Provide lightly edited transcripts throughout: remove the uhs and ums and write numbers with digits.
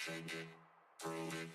shake it, prove it.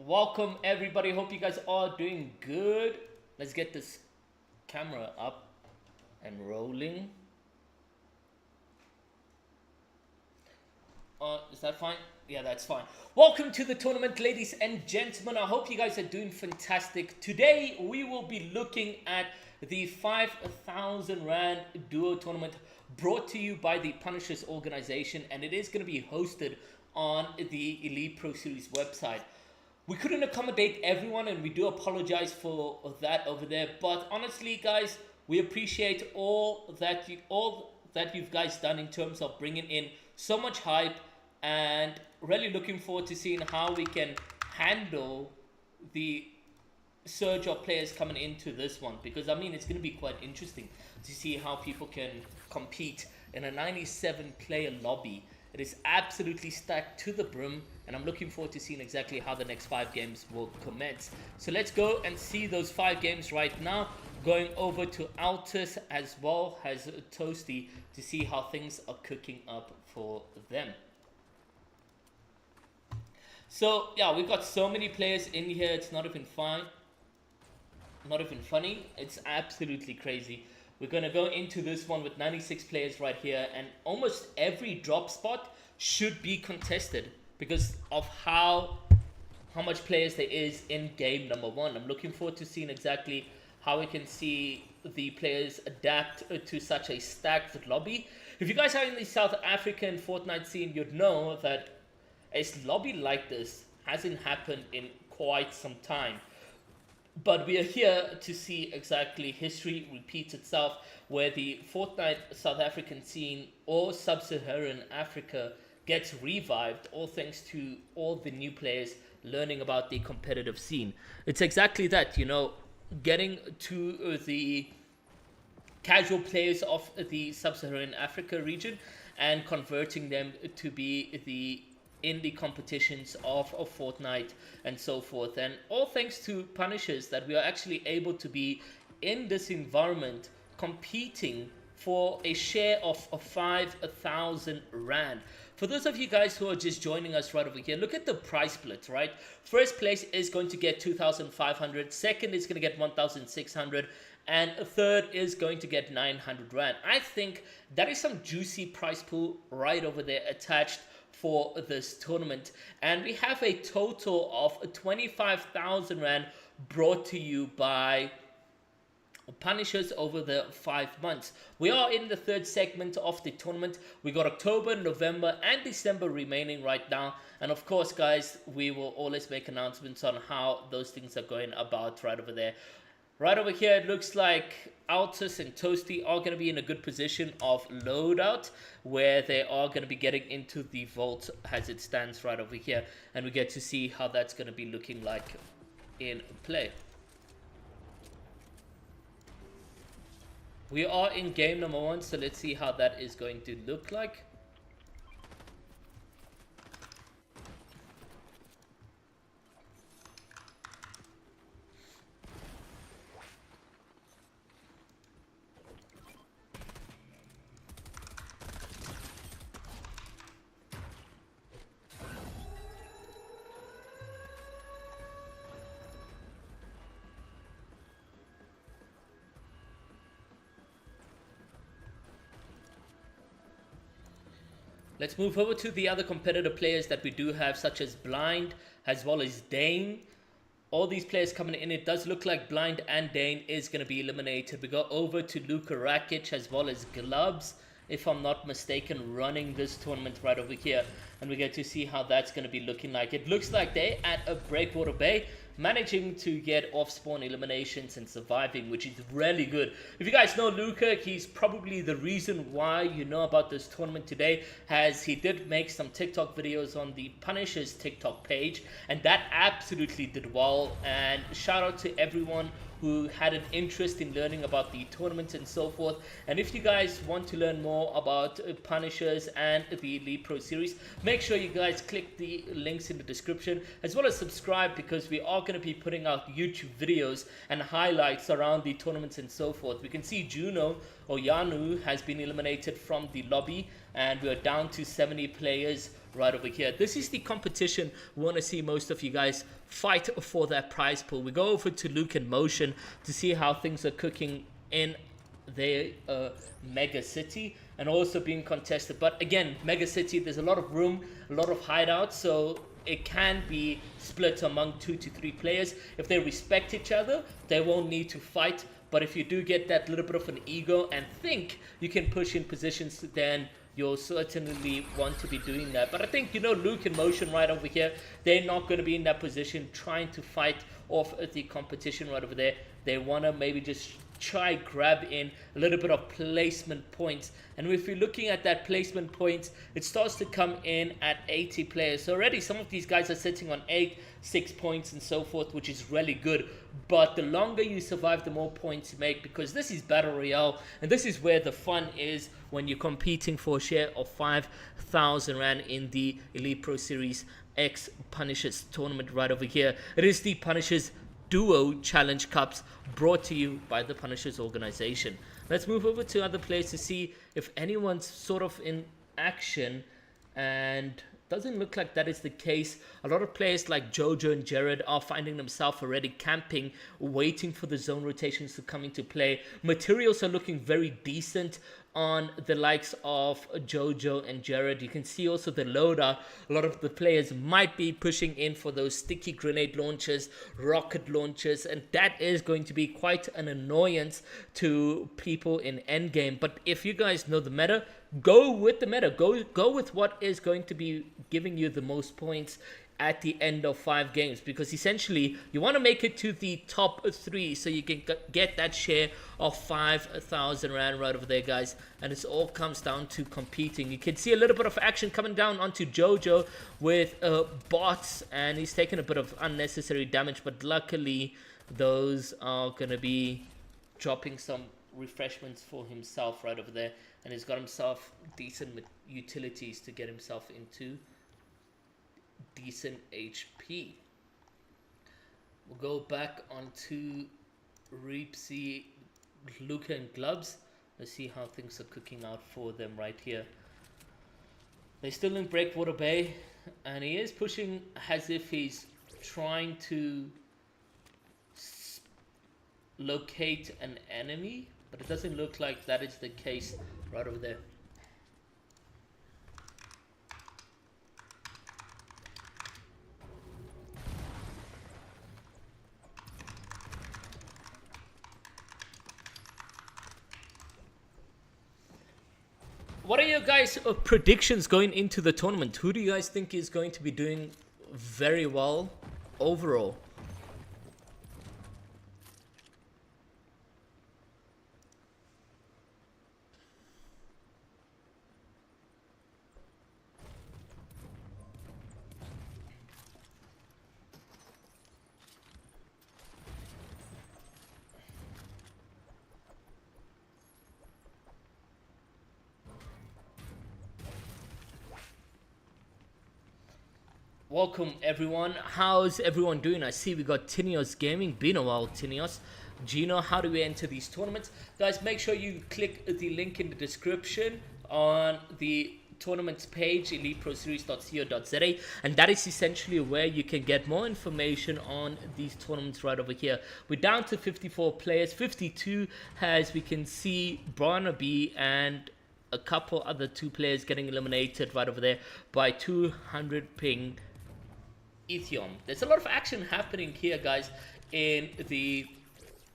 Welcome everybody. Hope you guys are doing good. Let's get this camera up and rolling. Is that fine? Yeah, that's fine. Welcome to the tournament, ladies and gentlemen. I hope you guys are doing fantastic. Today we will be looking at the 5,000 Rand Duo Tournament brought to you by the Punishers organization, and it is going to be hosted on the Elite Pro Series website. We couldn't accommodate everyone, and we do apologize for that over there. But honestly, guys, we appreciate all that you've guys done in terms of bringing in so much hype, and really looking forward to seeing how we can handle the surge of players coming into this one, because I mean it's going to be quite interesting to see how people can compete in a 97 player lobby. It is absolutely stacked to the brim, and I'm looking forward to seeing exactly how the next 5 games will commence. So let's go and see those 5 games right now. Going over to Altus as well as Toasty to see how things are cooking up for them. So yeah, we've got so many players in here, it's not even fine. Not even funny. It's absolutely crazy. We're going to go into this one with 96 players right here, and almost every drop spot should be contested because of how much players there is in game number 1. I'm looking forward to seeing exactly how we can see the players adapt to such a stacked lobby. If you guys are in the South African Fortnite scene, you'd know that a lobby like this hasn't happened in quite some time. But we are here to see exactly history repeats itself, where the Fortnite South African scene or Sub-Saharan Africa gets revived, all thanks to all the new players learning about the competitive scene. It's exactly that, you know, getting to the casual players of the Sub-Saharan Africa region and converting them to be in the competitions of Fortnite and so forth, and all thanks to Punishers that we are actually able to be in this environment competing for a share of 5,000 Rand. For those of you guys who are just joining us right over here, look at the price split, right? First place is going to get 2,500, second is going to get 1,600, and a third is going to get 900 Rand. I think that is some juicy price pool right over there attached for this tournament, and we have a total of 25,000 Rand brought to you by Punishers over the 5 months. We are in the third segment of the tournament. We got October, November, and December remaining right now, and of course, guys, we will always make announcements on how those things are going about right over there. Right over here, it looks like Altus and Toasty are going to be in a good position of loadout, where they are going to be getting into the vault as it stands right over here. And we get to see how that's going to be looking like in play. We are in game number 1, so let's see how that is going to look like. Let's move over to the other competitive players that we do have, such as Blind as well as Dane. All these players coming in. It does look like Blind and Dane is going to be eliminated. We go over to Luka Rakic as well as Gloves, if I'm not mistaken, running this tournament right over here. And we get to see how that's going to be looking like. It looks like they're at a Breakwater Bay, managing to get off-spawn eliminations and surviving, which is really good. If you guys know Luka, he's probably the reason why you know about this tournament today, as he did make some TikTok videos on the Punishers TikTok page, and that absolutely did well. And shout out to everyone who had an interest in learning about the tournament and so forth. And if you guys want to learn more about Punishers and the Elite Pro Series, make sure you guys click the links in the description, as well as subscribe, because we are going to be putting out YouTube videos and highlights around the tournaments and so forth. We can see Juno or Yanu has been eliminated from the lobby, and we're down to 70 players right over here. This is the competition we want to see most of you guys fight for that prize pool. We go over to Luke in Motion to see how things are cooking in their Mega City and also being contested. But again, Mega City, there's a lot of room, a lot of hideouts, so it can be split among 2 to 3 players. If they respect each other, they won't need to fight. But if you do get that little bit of an ego and think you can push in positions, then you'll certainly want to be doing that. But I think, you know, Luke in Motion right over here, they're not going to be in that position trying to fight off the competition right over there. They want to maybe just try grab in a little bit of placement points. And if you're looking at that placement points, it starts to come in at 80 players. So already some of these guys are sitting on 8, 6 points and so forth, which is really good. But the longer you survive, the more points you make, because this is Battle Royale, and this is where the fun is when you're competing for a share of 5,000 Rand in the Elite Pro Series X Punishers tournament right over here. It is the Punishers Duo Challenge Cups brought to you by the Punishers organization. Let's move over to other players to see if anyone's sort of in action, and doesn't look like that is the case. A lot of players like Jojo and Jared are finding themselves already camping, waiting for the zone rotations to come into play. Materials are looking very decent on the likes of Jojo and Jared. You can see also the loader. A lot of the players might be pushing in for those sticky grenade launchers, rocket launchers, and that is going to be quite an annoyance to people in endgame. But if you guys know the meta, go with the meta. Go with what is going to be giving you the most points at the end of 5 games, because essentially you want to make it to the top 3 so you can get that share of 5,000 Rand right over there, guys. And it all comes down to competing. You can see a little bit of action coming down onto Jojo with bots, and he's taking a bit of unnecessary damage, but luckily those are going to be dropping some refreshments for himself right over there, and he's got himself decent utilities to get himself into decent HP. We'll go back onto Reapsy, Luca and Gloves. Let's see how things are cooking out for them right here. They're still in Breakwater Bay, and he is pushing as if he's trying to locate an enemy, but it doesn't look like that is the case right over there. What are your guys' predictions going into the tournament? Who do you guys think is going to be doing very well overall? Welcome everyone. How's everyone doing? I see we got Tinios Gaming. Been a while, Tinios. Gino, how do we enter these tournaments? Guys, make sure you click the link in the description on the tournaments page, eliteproseries.co.za, and that is essentially where you can get more information on these tournaments right over here. We're down to 54 players. 52 as we can see Barnaby and a couple other 2 players getting eliminated right over there by 200 ping Ethium. There's a lot of action happening here, guys, in the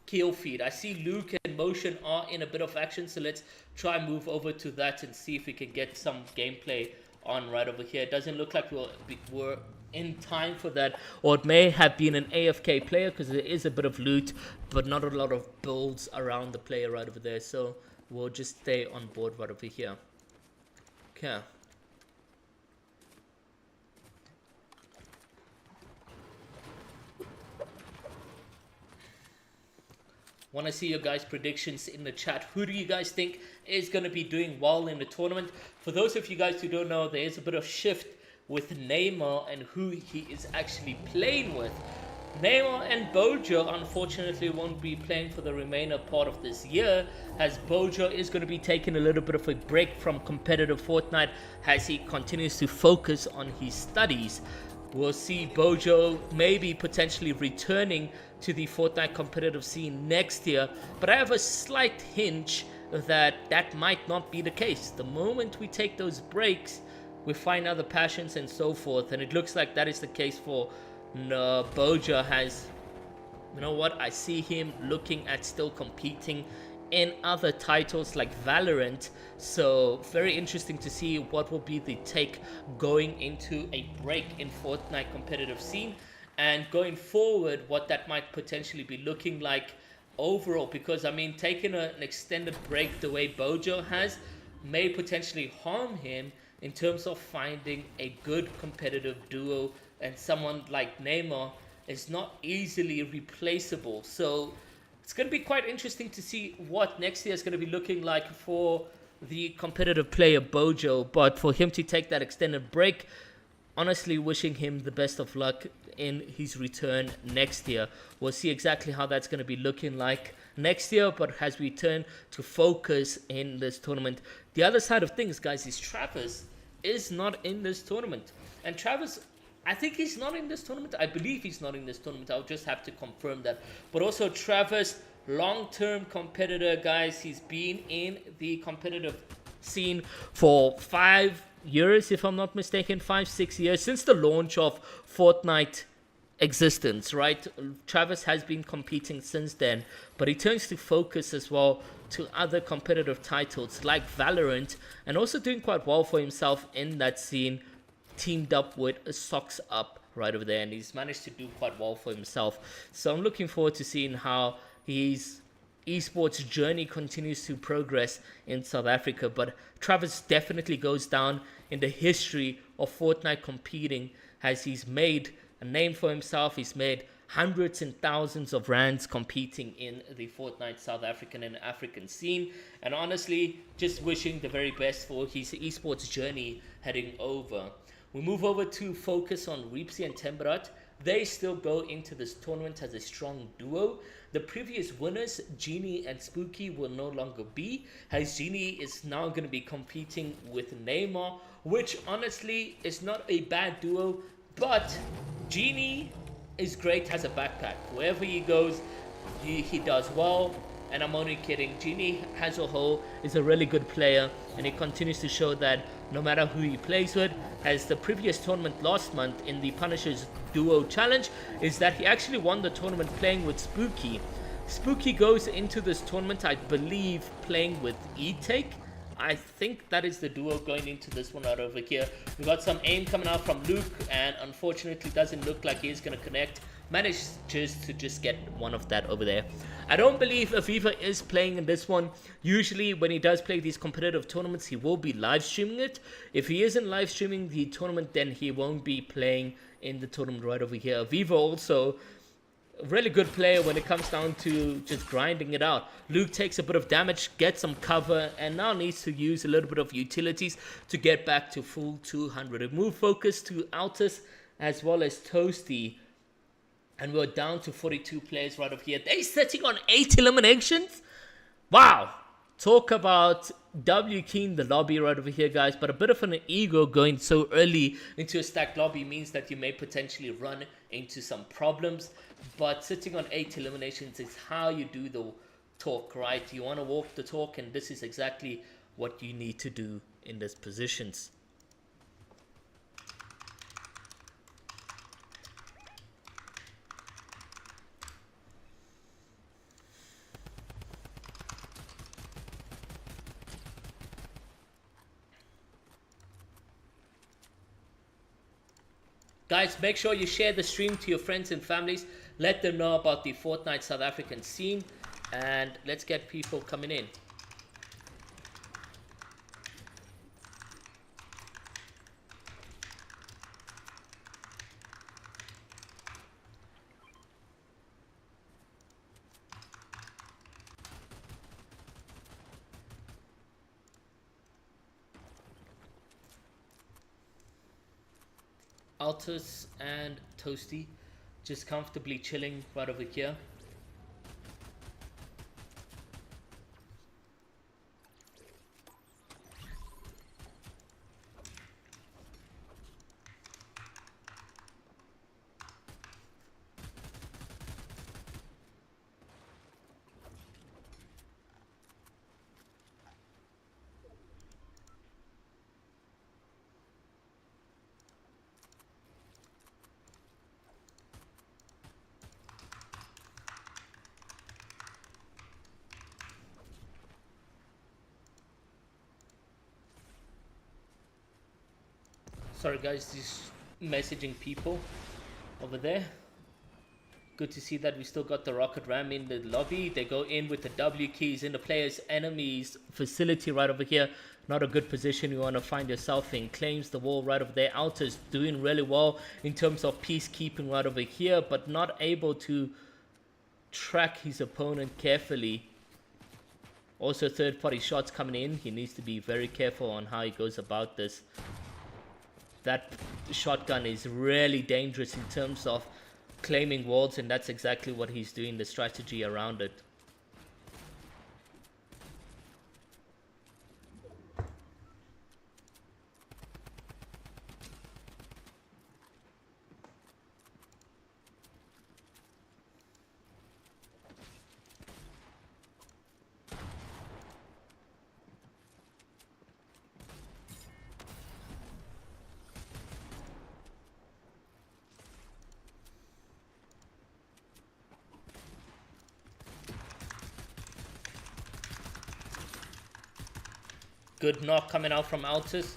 kill feed. I see Luke and Motion are in a bit of action, so let's try and move over to that and see if we can get some gameplay on right over here. It doesn't look like we're in time for that, or it may have been an AFK player because there is a bit of loot, but not a lot of builds around the player right over there, so we'll just stay on board right over here. Okay. Want to see your guys' predictions in the chat. Who do you guys think is going to be doing well in the tournament? For those of you guys who don't know, there is a bit of shift with Neymar and who he is actually playing with. Neymar and Bojo unfortunately won't be playing for the remainder part of this year, as Bojo is going to be taking a little bit of a break from competitive Fortnite as he continues to focus on his studies. We'll see Bojo maybe potentially returning to the Fortnite competitive scene next year, but I have a slight hinge that that might not be the case. The moment we take those breaks, we find other passions and so forth, and it looks like that is the case for Bojo. Has, you know what, I see him looking at still competing in other titles like Valorant, so very interesting to see what will be the take going into a break in Fortnite competitive scene, and going forward what that might potentially be looking like overall, because I mean taking an extended break the way Bojo has may potentially harm him in terms of finding a good competitive duo, and someone like Neymar is not easily replaceable. So it's going to be quite interesting to see what next year is going to be looking like for the competitive player Bojo. But for him to take that extended break, honestly wishing him the best of luck in his return next year. We'll see exactly how that's going to be looking like next year, but as we turn to focus in this tournament, the other side of things, guys, is Travis is not in this tournament. And Travis, I think he's not in this tournament. I believe he's not in this tournament. I'll just have to confirm that. But also Travis, long-term competitor, guys. He's been in the competitive scene for 5 years, if I'm not mistaken, 5-6 years, since the launch of Fortnite existence, right? Travis has been competing since then, but he turns to focus as well to other competitive titles like Valorant, and also doing quite well for himself in that scene, teamed up with Socks Up right over there, and he's managed to do quite well for himself. So I'm looking forward to seeing how his esports journey continues to progress in South Africa. But Travis definitely goes down in the history of Fortnite competing, as he's made a name for himself. He's made hundreds and thousands of rands competing in the Fortnite South African and African scene, and honestly just wishing the very best for his esports journey heading over. We move over to focus on Reepsy and Temperat. They still go into this tournament as a strong duo. The previous winners, Genie and Spooky, will no longer be, as Genie is now going to be competing with Neymar, which honestly is not a bad duo, but Genie is great as a backpack. Wherever he goes, he does well. And I'm only kidding. Genie, as a whole, is a really good player, and he continues to show that no matter who he plays with. As the previous tournament last month in the Punishers Duo Challenge, is that he actually won the tournament playing with Spooky. Spooky goes into this tournament, I believe, playing with E-Take. I think that is the duo going into this one out over here. We got some aim coming out from Luke, and unfortunately doesn't look like he's going to connect. Managed to just get one of that over there. I don't believe Aviva is playing in this one. Usually when he does play these competitive tournaments, he will be live streaming it. If he isn't live streaming the tournament, then he won't be playing in the tournament right over here. Aviva also a really good player when it comes down to just grinding it out. Luke takes a bit of damage, gets some cover, and now needs to use a little bit of utilities to get back to full 200. Move focus to Altus as well as Toasty. And we're down to 42 players right over here. They're sitting on 8 eliminations. Wow. Talk about W keying the lobby right over here, guys. But a bit of an ego going so early into a stacked lobby means that you may potentially run into some problems. But sitting on 8 eliminations is how you do the talk, right? You want to walk the talk, and this is exactly what you need to do in these positions. Guys, make sure you share the stream to your friends and families. Let them know about the Fortnite South African scene. And let's get people coming in. Altus and Toasty just comfortably chilling right over here. Sorry guys, just messaging people over there. Good to see that we still got the rocket ram in the lobby. They go in with the W keys in the player's enemy's facility right over here. Not a good position you want to find yourself in. Claims the wall right over there. Altus doing really well in terms of peacekeeping right over here, but not able to track his opponent carefully. Also third-party shots coming in. He needs to be very careful on how he goes about this. That shotgun is really dangerous in terms of claiming walls, and that's exactly what he's doing, the strategy around it. Good knock coming out from Altus.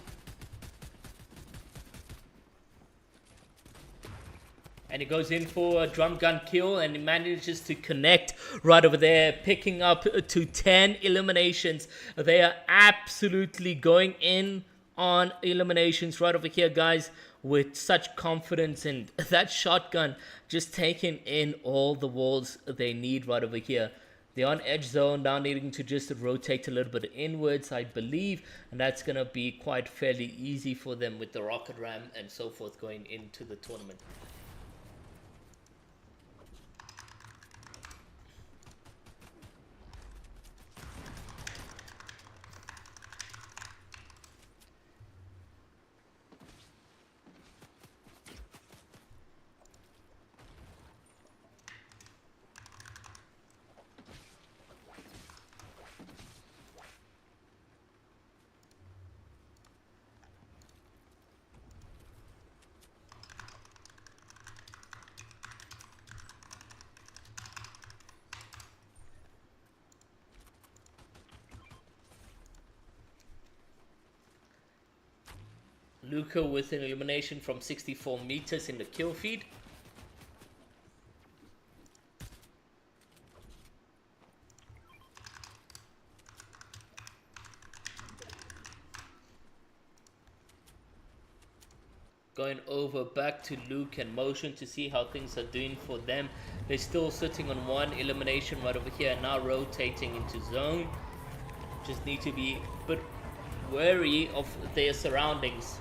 And he goes in for a drum gun kill, and he manages to connect right over there, picking up to 10 eliminations. They are absolutely going in on eliminations right over here, guys, with such confidence. And that shotgun just taking in all the walls they need right over here. They're on edge zone now, needing to just rotate a little bit inwards, I believe, and that's going to be quite fairly easy for them with the rocket ram and so forth going into the tournament. Luca with an elimination from 64 meters in the kill feed. Going over back to Luke and Motion to see how things are doing for them. They're still sitting on one elimination right over here, now rotating into zone. Just need to be a bit wary of their surroundings.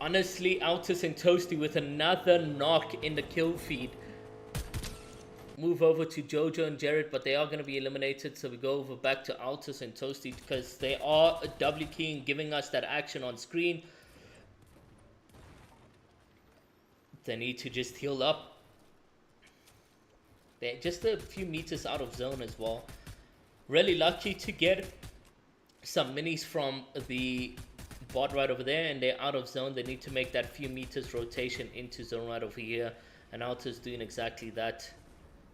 Honestly, Altus and Toasty with another knock in the kill feed. Move over to Jojo and Jared, but they are going to be eliminated. So we go over back to Altus and Toasty because they are W keying, giving us that action on screen. They need to just heal up. They're just a few meters out of zone as well. Really lucky to get some minis from the bot right over there, and they're out of zone. They need to make that few meters rotation into zone right over here, and Altus doing exactly that.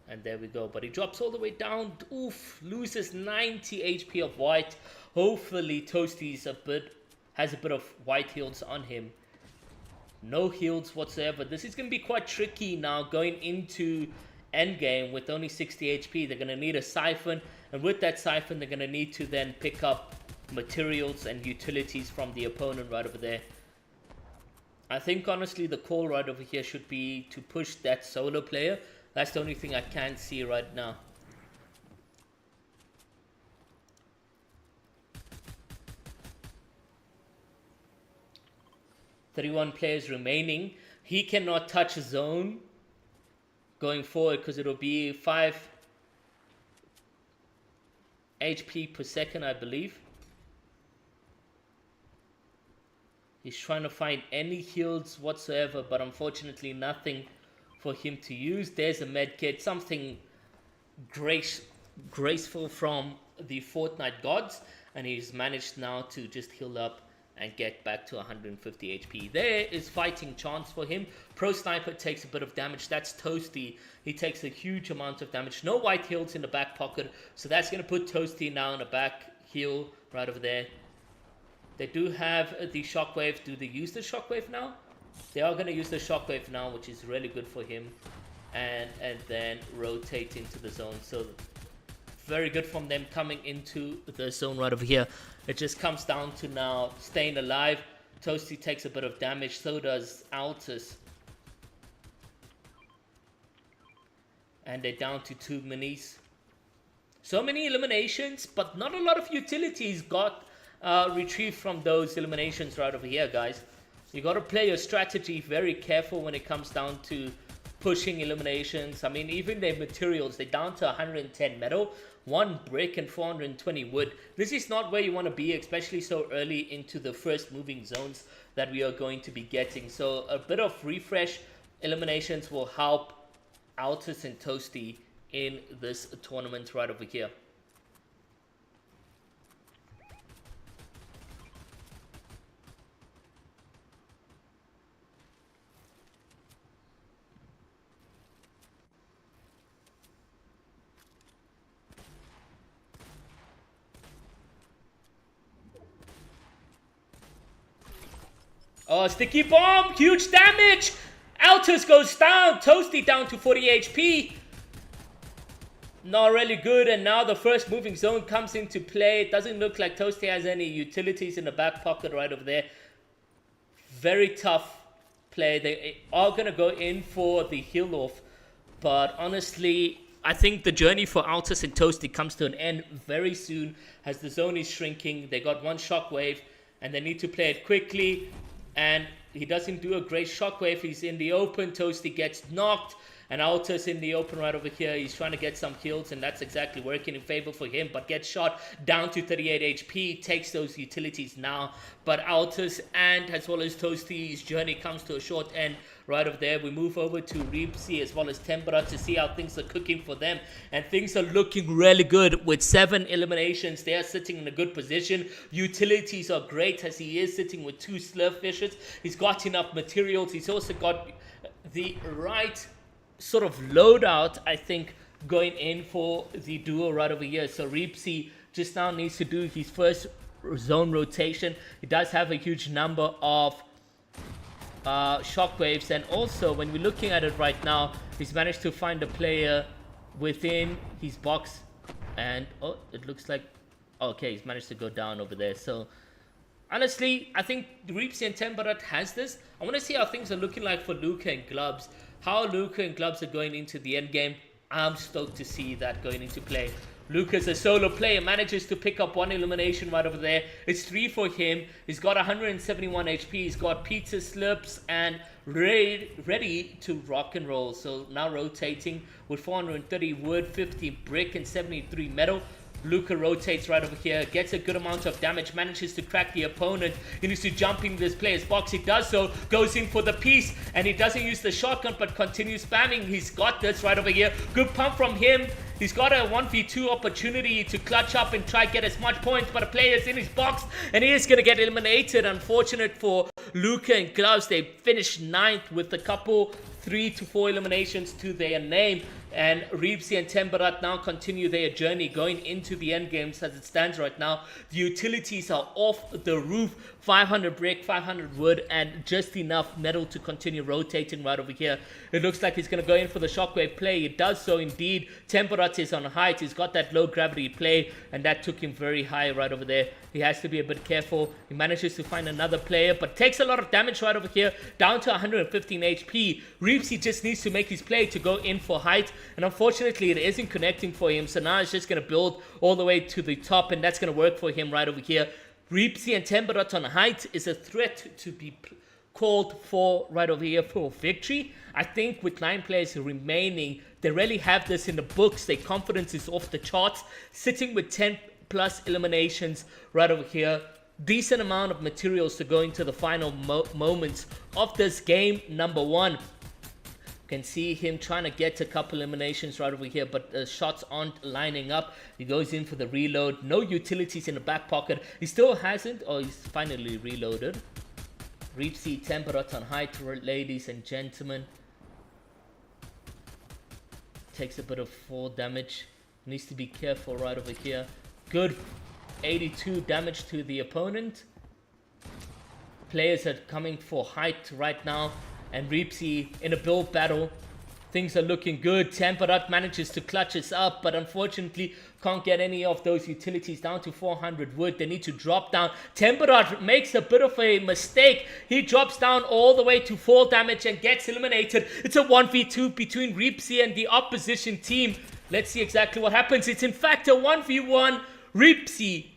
And there we go, but he drops all the way down. Oof, loses 90 HP of white. Hopefully Toasty's has a bit of white heals on him. No heals whatsoever. This is going to be quite tricky now going into endgame with only 60 HP. They're going to need a siphon, and with that siphon they're going to need to then pick up materials and utilities from the opponent right over there. I think honestly the call right over here should be to push that solo player. That's the only thing I can see right now. 31 players remaining. He cannot touch a zone going forward because it'll be 5 HP per second, I believe. He's trying to find any heals whatsoever, but unfortunately nothing for him to use. There's a med kit, something graceful from the Fortnite gods, and he's managed now to just heal up and get back to 150 HP. There is fighting chance for him. Pro Sniper takes a bit of damage. That's Toasty. He takes a huge amount of damage. No white heals in the back pocket, so that's going to put Toasty now in a back heal right over there. They do have the Shockwave. Do they use the Shockwave now? They are going to use the Shockwave now, which is really good for him. And then rotate into the zone. So very good from them coming into the zone right over here. It just comes down to now staying alive. Toasty takes a bit of damage. So does Altus. And they're down to 2 minis. So many eliminations, but not a lot of utilities got retrieved from those eliminations right over here, guys. You got to play your strategy very careful when it comes down to pushing eliminations. I mean, even their materials, they're down to 110 metal, 1 brick and 420 wood. This is not where you want to be, especially so early into the first moving zones that we are going to be getting. So a bit of refresh eliminations will help Altus and Toasty in this tournament right over here. Oh, sticky bomb! Huge damage! Altus goes down. Toasty down to 40 HP. Not really good. And now the first moving zone comes into play. It doesn't look like Toasty has any utilities in the back pocket right over there. Very tough play. They are going to go in for the heal off. But honestly, I think the journey for Altus and Toasty comes to an end very soon as the zone is shrinking. They got 1 shockwave and they need to play it quickly. And he doesn't do a great shockwave. He's in the open. Toasty gets knocked. And Altus in the open right over here. He's trying to get some kills. And that's exactly working in favor for him. But gets shot down to 38 HP. Takes those utilities now. But Altus and as well as Toasty's journey comes to a short end right over there. We move over to Reepsy as well as Tempera to see how things are cooking for them. And things are looking really good with 7 eliminations. They are sitting in a good position. Utilities are great as he is sitting with 2 Slurfishes. He's got enough materials. He's also got the right sort of loadout, I think, going in for the duo right over here. So Reepsy just now needs to do his first zone rotation. He does have a huge number of shockwaves, and also when we're looking at it right now, he's managed to find a player within his box, and oh, it looks like okay, he's managed to go down over there. So honestly, I think Reepsy and Temperat has this. I want to see how things are looking like for Luca and Glubs. How Luca and Glubs are going into the end game. I'm stoked to see that going into play. Luca's a solo player, manages to pick up 1 elimination right over there. It's 3 for him. He's got 171 HP. He's got pizza slips and ready to rock and roll. So now rotating with 430 wood, 50 brick and 73 metal. Luca rotates right over here, gets a good amount of damage, manages to crack the opponent. He needs to jump in this player's box. He does so, goes in for the piece, and he doesn't use the shotgun but continues spamming. He's got this right over here. Good pump from him. He's got a 1v2 opportunity to clutch up and try get as much points, but a player's in his box and he is going to get eliminated. Unfortunate for Luca and Glubs. They finished 9th with a couple 3 to 4 eliminations to their name. And Reepsy and Temperat now continue their journey going into the end games as it stands right now. The utilities are off the roof. 500 brick, 500 wood, and just enough metal to continue rotating right over here. It looks like he's going to go in for the shockwave play. It does so indeed. Temperat is on height. He's got that low gravity play, and that took him very high right over there. He has to be a bit careful. He manages to find another player, but takes a lot of damage right over here, down to 115 HP. Reepsy just needs to make his play to go in for height, and unfortunately it isn't connecting for him. So now it's just going to build all the way to the top, and that's going to work for him right over here. Reepsy and Temperat on height is a threat to be called for right over here for victory. I think with 9 players remaining, they really have this in the books. Their confidence is off the charts, sitting with 10 plus eliminations right over here. Decent amount of materials to go into the final moments of this game number 1. Can see him trying to get a couple eliminations right over here, but the shots aren't lining up. He goes in for the reload. No utilities in the back pocket. He still hasn't. Oh, he's finally reloaded. Reapsy Temperot on height, ladies and gentlemen. Takes a bit of fall damage. Needs to be careful right over here. Good 82 damage to the opponent. Players are coming for height right now. And Reapsy in a build battle. Things are looking good. Temperat manages to clutch us up, but unfortunately can't get any of those utilities down to 400 wood. They need to drop down. Temperat makes a bit of a mistake. He drops down all the way to 4 damage and gets eliminated. It's a 1v2 between Reapsy and the opposition team. Let's see exactly what happens. It's in fact a 1v1. Reapsy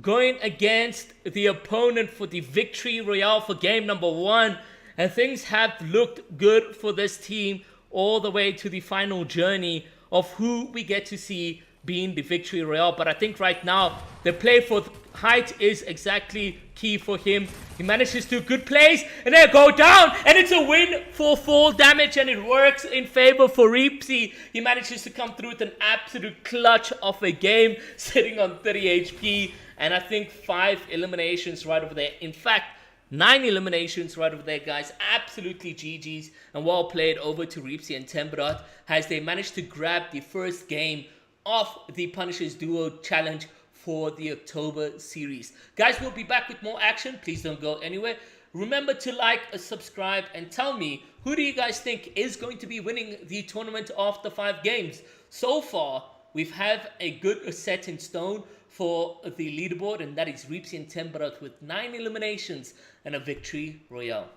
going against the opponent for the victory royale for game number 1. And things have looked good for this team all the way to the final journey of who we get to see being the victory royale. But I think right now, the play for height is exactly key for him. He manages to good plays, and they go down, and it's a win for fall damage, and it works in favor for Reapsy. He manages to come through with an absolute clutch of a game, sitting on 30 HP, and I think 5 eliminations right over there. In fact, 9 eliminations right over there, guys. Absolutely GG's and well played over to Reapsy and Temperat as they managed to grab the first game of the Punishers Duo Challenge for the October series. Guys, we'll be back with more action. Please don't go anywhere. Remember to like, subscribe, and tell me, who do you guys think is going to be winning the tournament of the 5 games? So far, we've have a good set in stone for the leaderboard, and that is Reapsy and Temperat with 9 eliminations and a victory royale.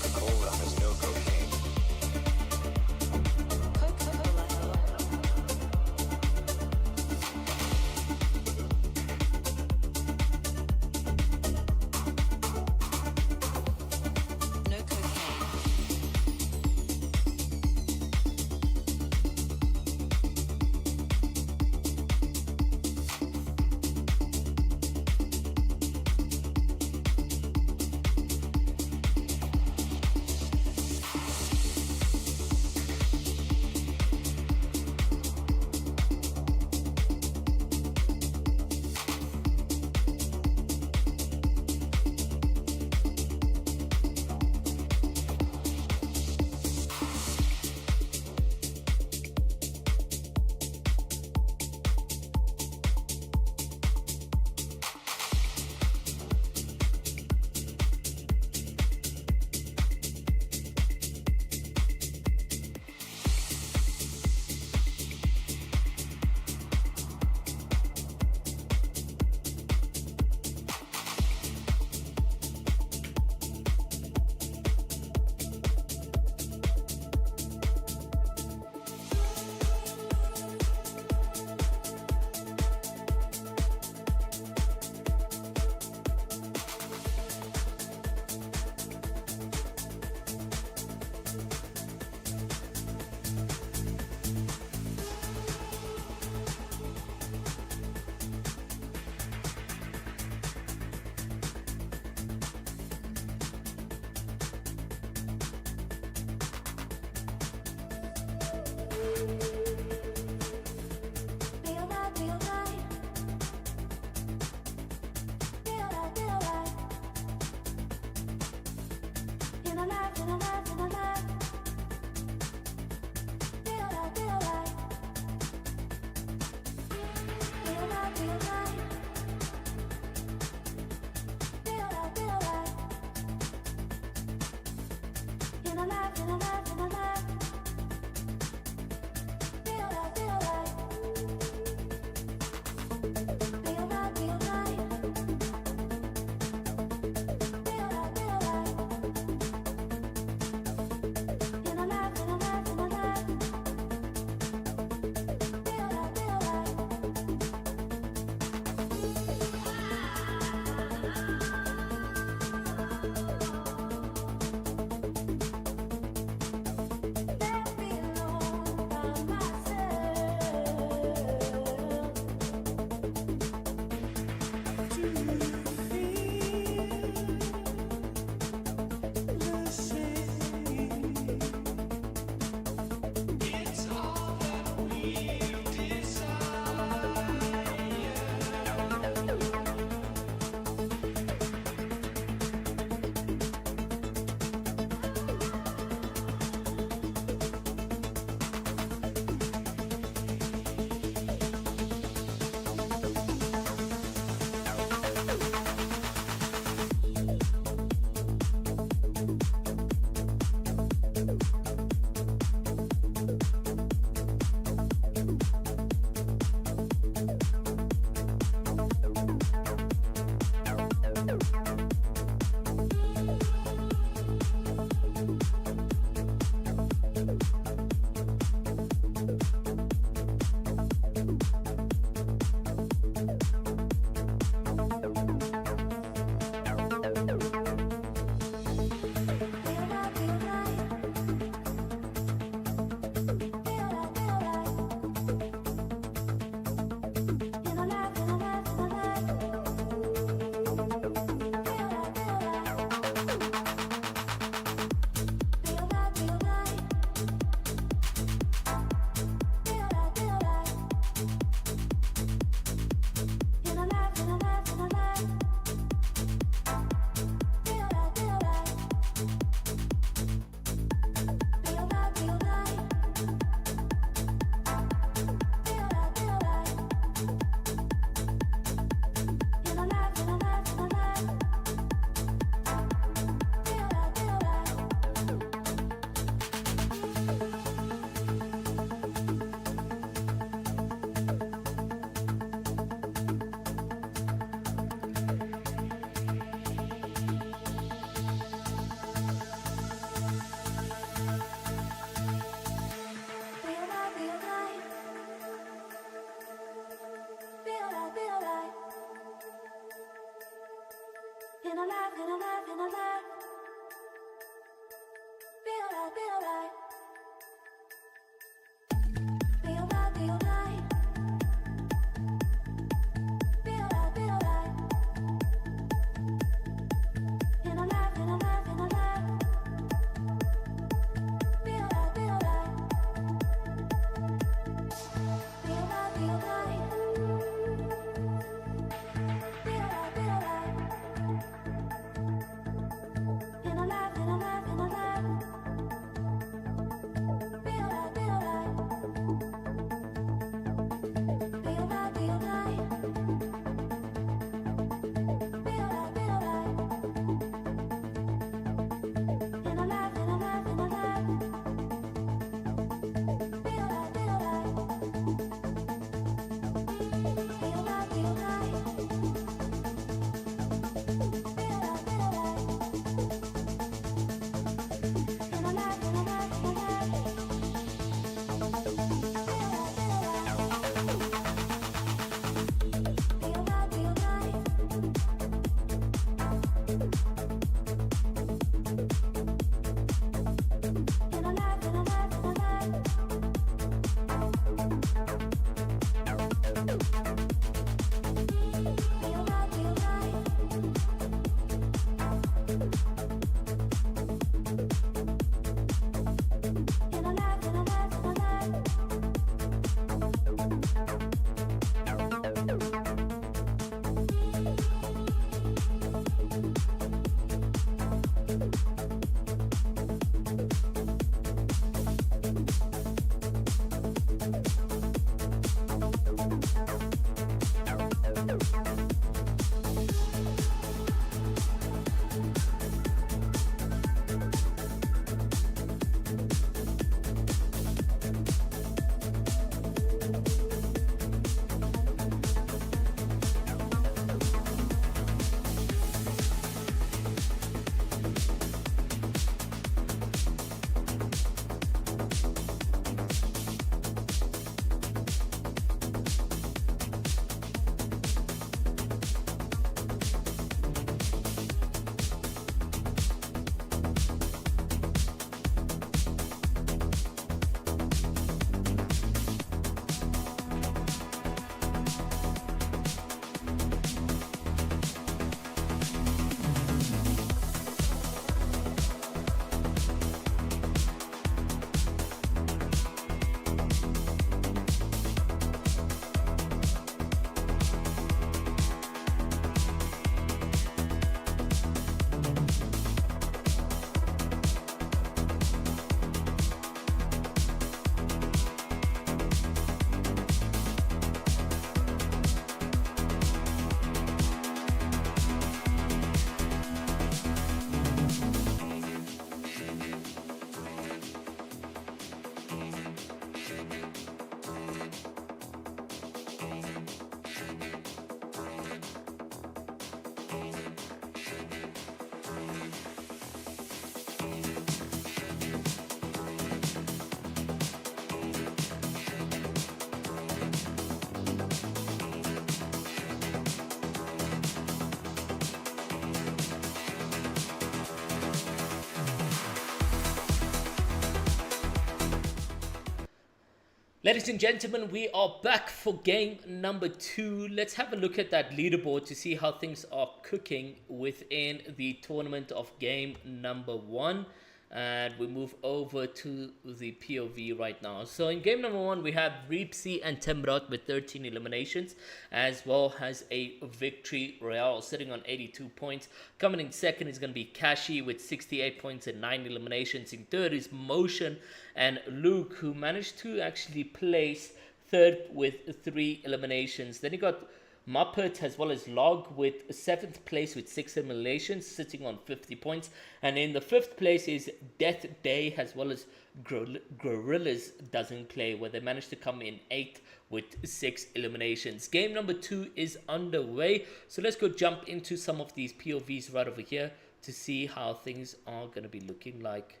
Ladies and gentlemen, we are back for game number 2. Let's have a look at that leaderboard to see how things are cooking within the tournament of game number 1. And we move over to the POV right now. So in game number 1, we have Reepsy and Timrod with 13 eliminations, as well as a victory royale sitting on 82 points. Coming in second is going to be Kashi with 68 points and 9 eliminations. In third is Motion and Luke, who managed to actually place third with 3 eliminations. Then you got Muppet as well as Log with 7th place with 6 eliminations, sitting on 50 points. And in the 5th place is Death Day as well as Gorillas Doesn't Play, where they managed to come in 8th with 6 eliminations. Game number 2 is underway. So let's go jump into some of these POVs right over here to see how things are going to be looking like.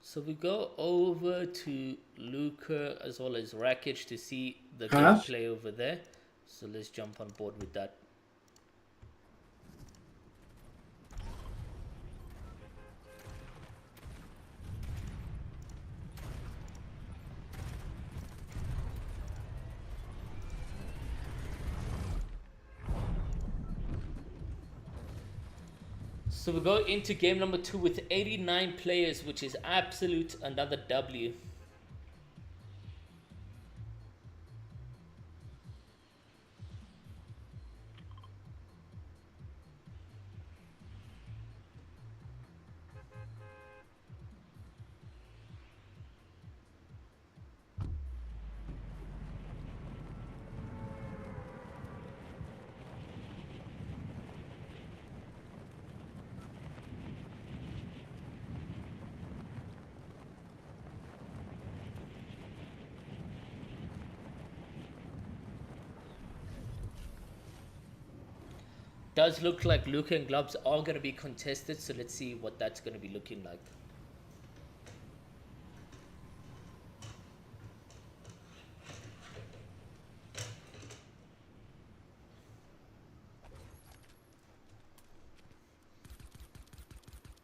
So we go over to Luca as well as Rakic to see the gameplay over there. So let's jump on board with that. So we go into game number 2 with 89 players, which is absolute another W. Does look like Luca and Gloves are going to be contested, so let's see what that's going to be looking like.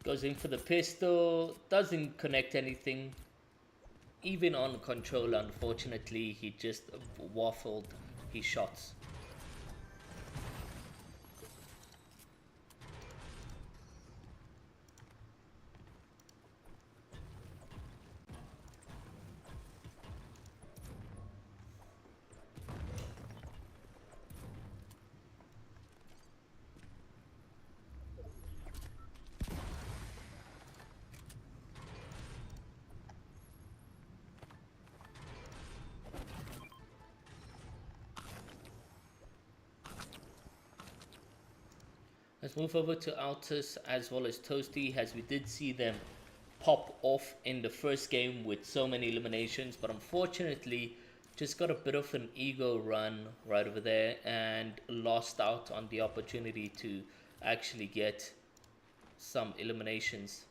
Goes in for the pistol, doesn't connect anything. Even on controller, unfortunately, he just waffled his shots. Let's move over to Altus as well as Toasty, as we did see them pop off in the first game with so many eliminations, but unfortunately just got a bit of an ego run right over there and lost out on the opportunity to actually get some eliminations.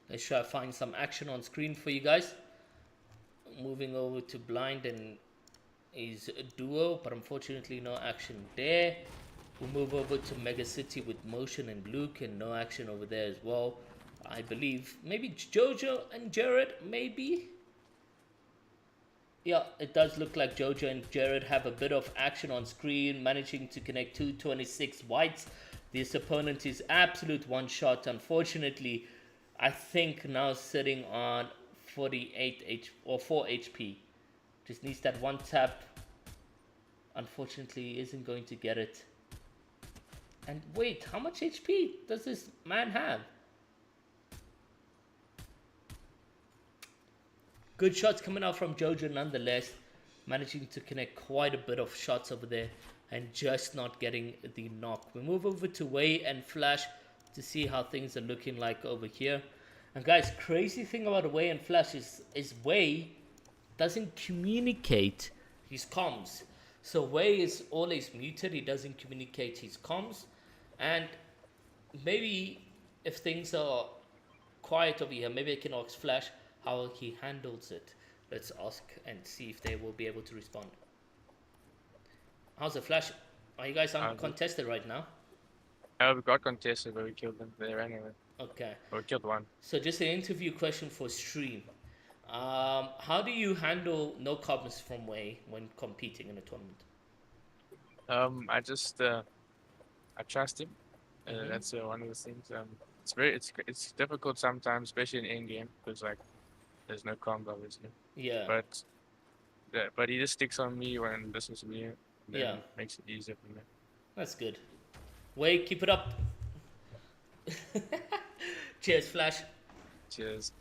Let's try to find some action on screen for you guys. Moving over to Blind and his duo, but unfortunately no action there. We'll move over to Mega City with Motion and Luke, and no action over there as well. I believe maybe Jojo and Jared, maybe? Yeah, it does look like Jojo and Jared have a bit of action on screen, managing to connect 226 whites. This opponent is absolute one shot. Unfortunately, I think now sitting on 48 or 4 HP. Just needs that one tap. Unfortunately, isn't going to get it. And wait, how much HP does this man have? Good shots coming out from Jojo nonetheless. Managing to connect quite a bit of shots over there and just not getting the knock. We move over to Wei and Flash to see how things are looking like over here. And guys, crazy thing about Wei and Flash is Wei doesn't communicate his comms. So Wei is always muted. He doesn't communicate his comms. And maybe if things are quiet over here, maybe I can ask Flash how he handles it. Let's ask and see if they will be able to respond. How's the Flash? Are you guys uncontested right now? We got contested, but we killed them there anyway. Okay. Or we killed one. So just an interview question for stream. How do you handle no comments from Wei when competing in a tournament? I just I trust him. That's one of the things. It's difficult sometimes, especially in in-game, because like there's no comms obviously. Yeah. But he just sticks on me when listens to me. Yeah. Makes it easier for me. That's good. Wei, keep it up. Cheers, Flash. Cheers.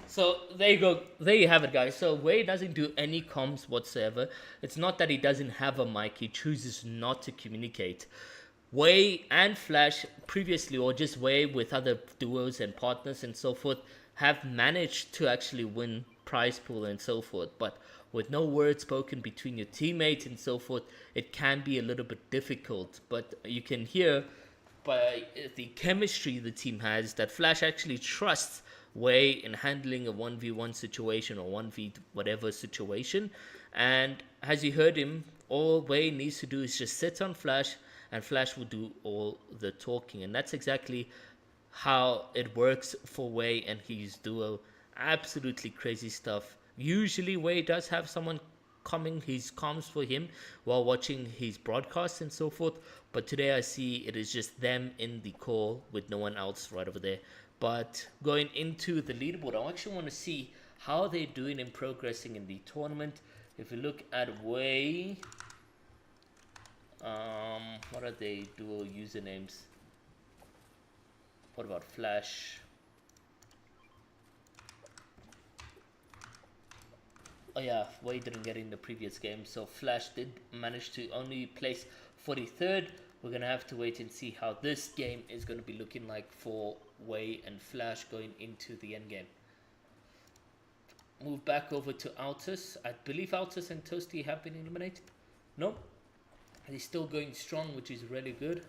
So there you go. There you have it, guys. So Wei doesn't do any comms whatsoever. It's not that he doesn't have a mic. He chooses not to communicate. Wei and Flash previously, or just Wei with other duos and partners and so forth, have managed to actually win prize pool and so forth. But with no word spoken between your teammates and so forth, it can be a little bit difficult. But you can hear by the chemistry the team has that Flash actually trusts Wei in handling a 1v1 situation or 1v whatever situation. And as you heard him, all Wei needs to do is just sit on Flash, and Flash will do all the talking. And that's exactly how it works for Wei and his duo. Absolutely crazy stuff. Usually Wei does have someone coming his comms for him while watching his broadcasts and so forth, but today I see it is just them in the call with no one else right over there. But going into the leaderboard, I actually want to see how they're doing in progressing in the tournament. If you look at Wei, what are they duo usernames? What about Flash? Oh yeah, Wei didn't get in the previous game, so Flash did manage to only place 43rd. We're going to have to wait and see how this game is going to be looking like for Wei and Flash going into the end game. Move back over to Altus. I believe Altus and Toasty have been eliminated. No, they're still going strong, which is really good.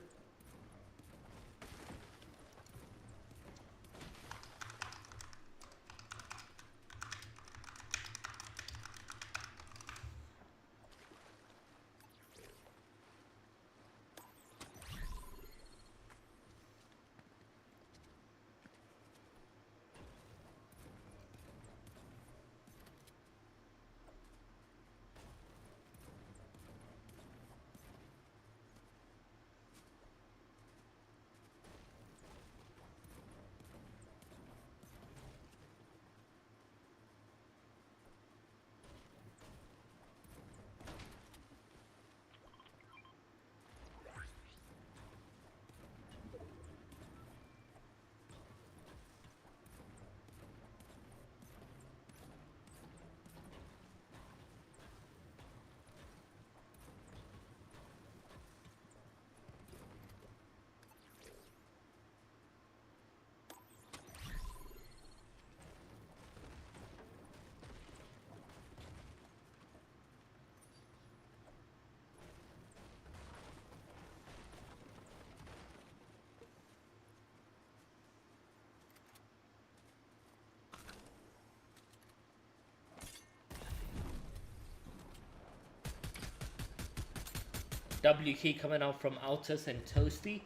W key coming out from Altus and Toasty.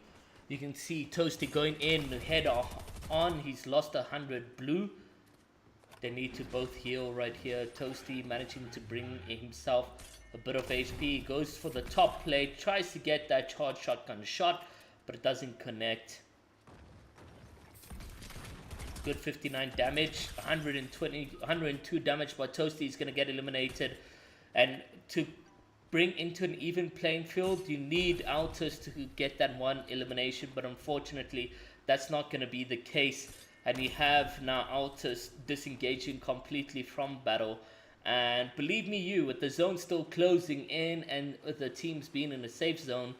You can see Toasty going in head on. He's lost 100 blue. They need to both heal right here. Toasty managing to bring himself a bit of HP. Goes for the top plate. Tries to get that charge shotgun shot, but it doesn't connect. good. 59 damage, 102 damage, but Toasty is going to get eliminated. And to bring into an even playing field, you need Altus to get that one elimination, but unfortunately, that's not going to be the case. And we have now Altus disengaging completely from battle. And believe me, with the zone still closing in and with the teams being in a safe zone,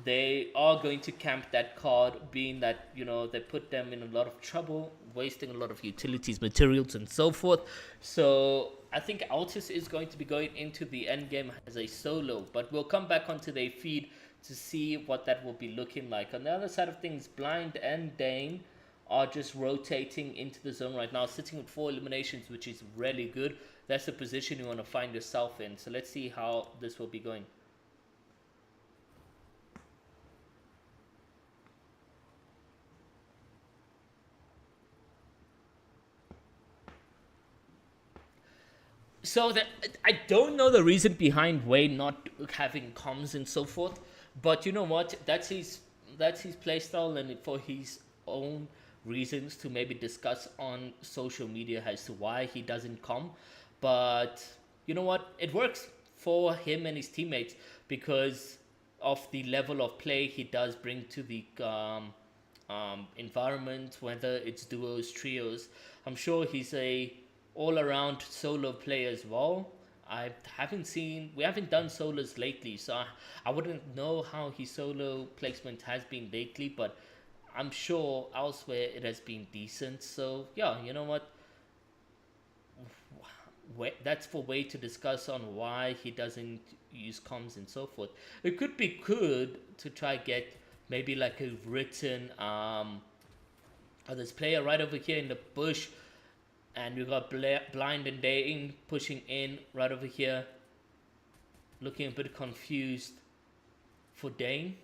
they are going to camp that card, being that, they put them in a lot of trouble, wasting a lot of utilities, materials, and so forth. So I think Altus is going to be going into the end game as a solo, but we'll come back onto their feed to see what that will be looking like. On the other side of things, Blind and Dane are just rotating into the zone right now, sitting with 4 eliminations, which is really good. That's the position you want to find yourself in. So let's see how this will be going. So I don't know the reason behind Wayne not having comms and so forth, but you know what? That's his playstyle, and for his own reasons to maybe discuss on social media as to why he doesn't come. But you know what? It works for him and his teammates because of the level of play he does bring to the environment, whether it's duos, trios. I'm sure he's a all-around solo player as well. We haven't done solos lately, so I wouldn't know how his solo placement has been lately, but I'm sure elsewhere it has been decent. So yeah, you know what? That's for way to discuss on why he doesn't use comms and so forth. It could be good to try get maybe like a written this player right over here in the bush, and we got Blind and Dane pushing in right over here, looking a bit confused for Dane.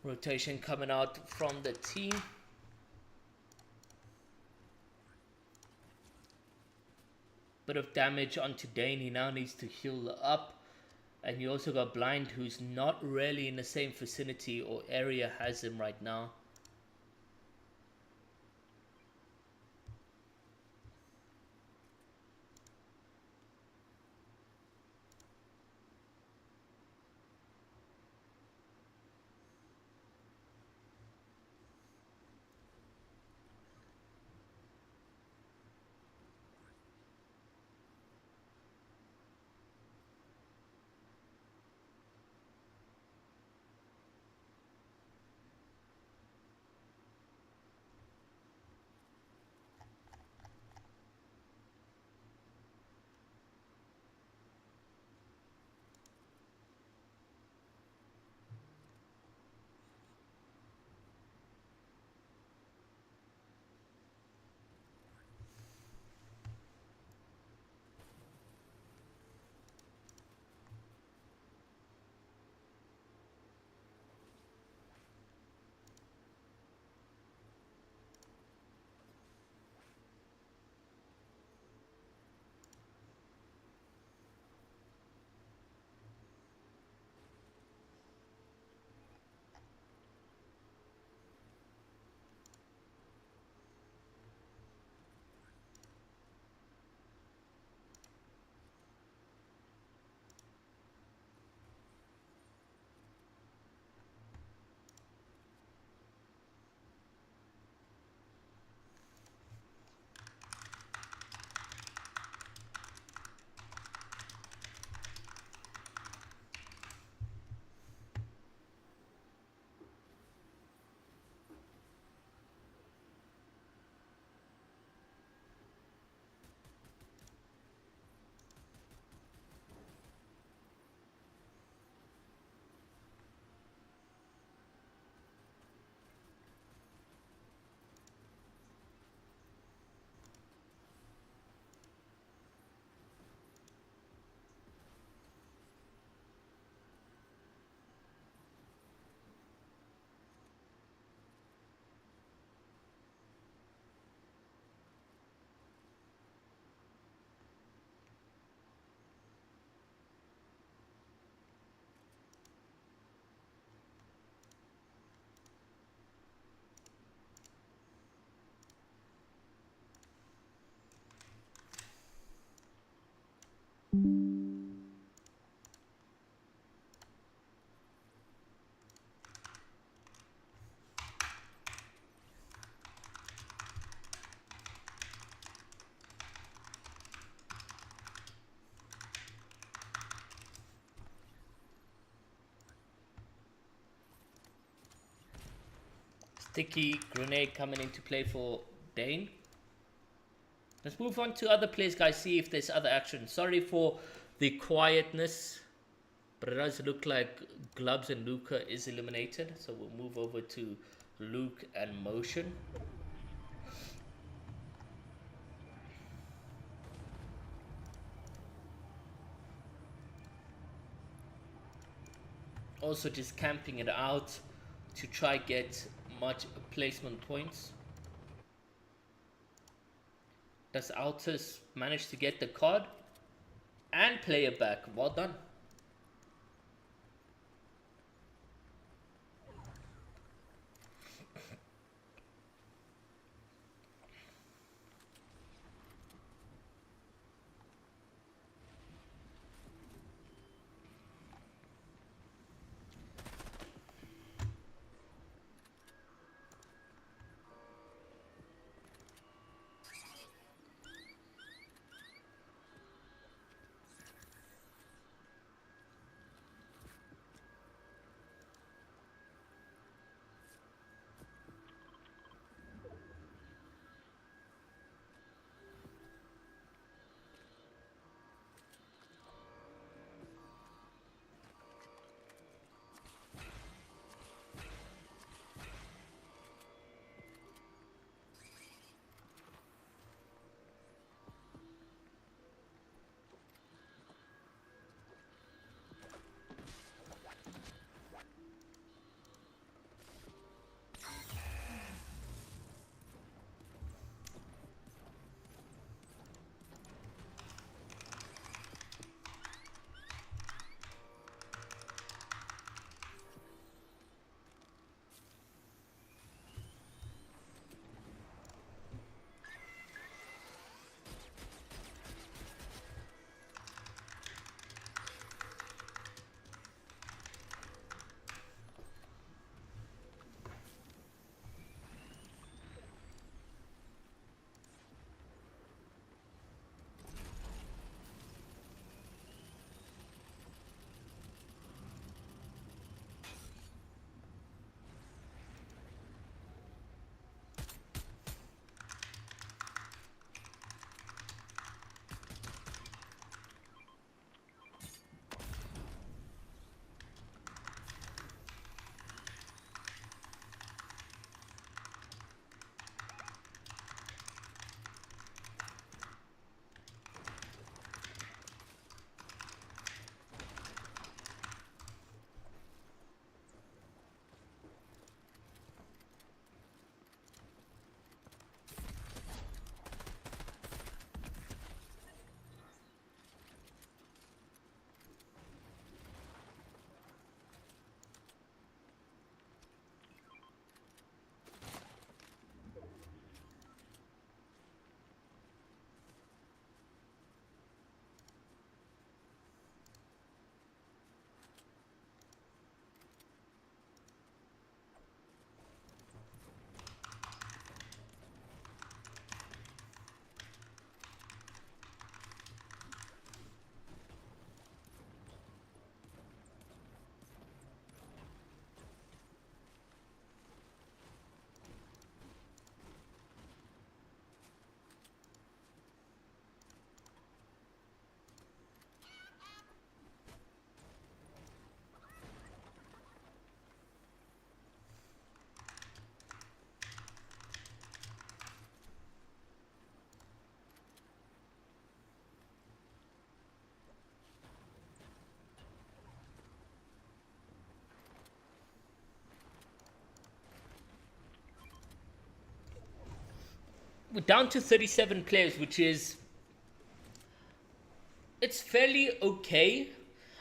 Rotation coming out from the team. Bit of damage onto Dane. He now needs to heal up. And you also got Blind, who's not really in the same vicinity or area as him right now. Sticky grenade coming into play for Dane. Let's move on to other players, guys, see if there's other action. Sorry for the quietness, but it does look like Glubs and Luca is eliminated. So we'll move over to Luke and Motion. Also just camping it out to try get much placement points. Does Altus manage to get the card and play it back? Well done. We're down to 37 players, which is, it's fairly okay.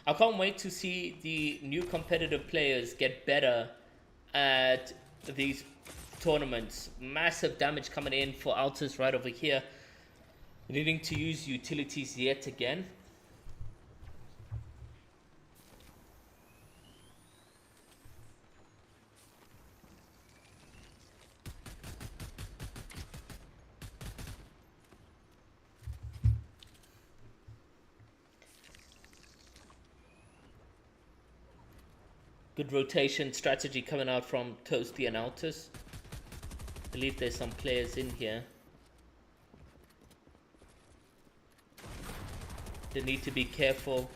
I can't wait to see the new competitive players get better at these tournaments. Massive damage coming in for Altus right over here, needing to use utilities yet again. Good rotation strategy coming out from Toasty and Altus. believe there's some players in here. They need to be careful.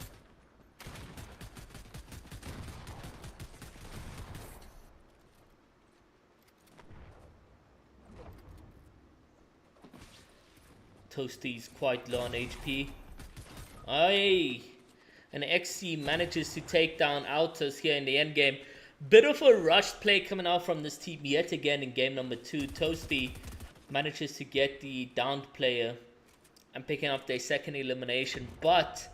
Toasty's quite low on HP. Aye! And XC manages to take down Altus here in the end game. Bit of a rushed play coming out from this team yet again in game number 2. Toasty manages to get the downed player and picking up their second elimination. But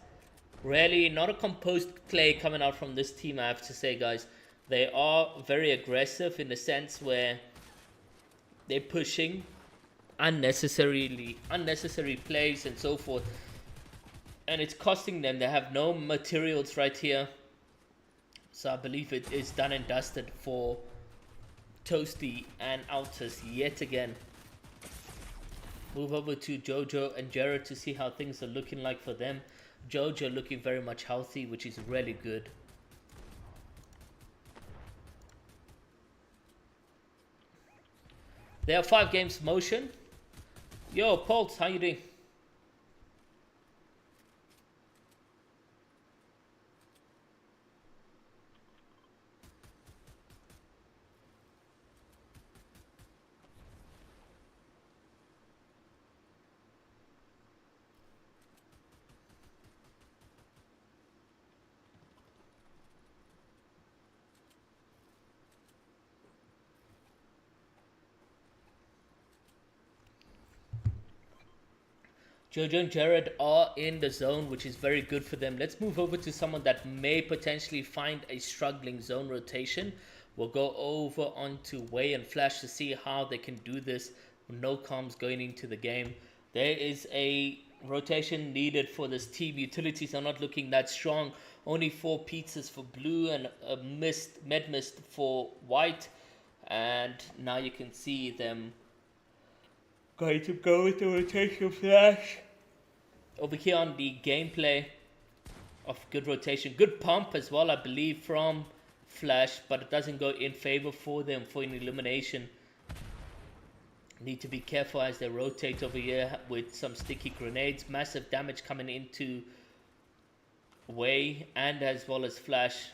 really not a composed play coming out from this team, I have to say, guys. They are very aggressive in the sense where they're pushing unnecessary plays and so forth, and it's costing them. They have no materials right here, so I believe it is done and dusted for Toasty and Altus yet again. Move over to Jojo and Jared to see how things are looking like for them. Jojo looking very much healthy, which is really good. They have 5 games motion. Yo, Pulse, how you doing? Jojo and Jared are in the zone, which is very good for them. Let's move over to someone that may potentially find a struggling zone rotation. We'll go over onto Way and Flash to see how they can do this with no comms going into the game. There is a rotation needed for this team. Utilities are not looking that strong. Only 4 pizzas for blue and a med mist for white. And now you can see them going to go with the rotation Flash. Over here on the gameplay of good rotation. Good pump as well, I believe, from Flash, but it doesn't go in favor for them for an elimination. Need to be careful as they rotate over here with some sticky grenades. Massive damage coming into Way and as well as Flash.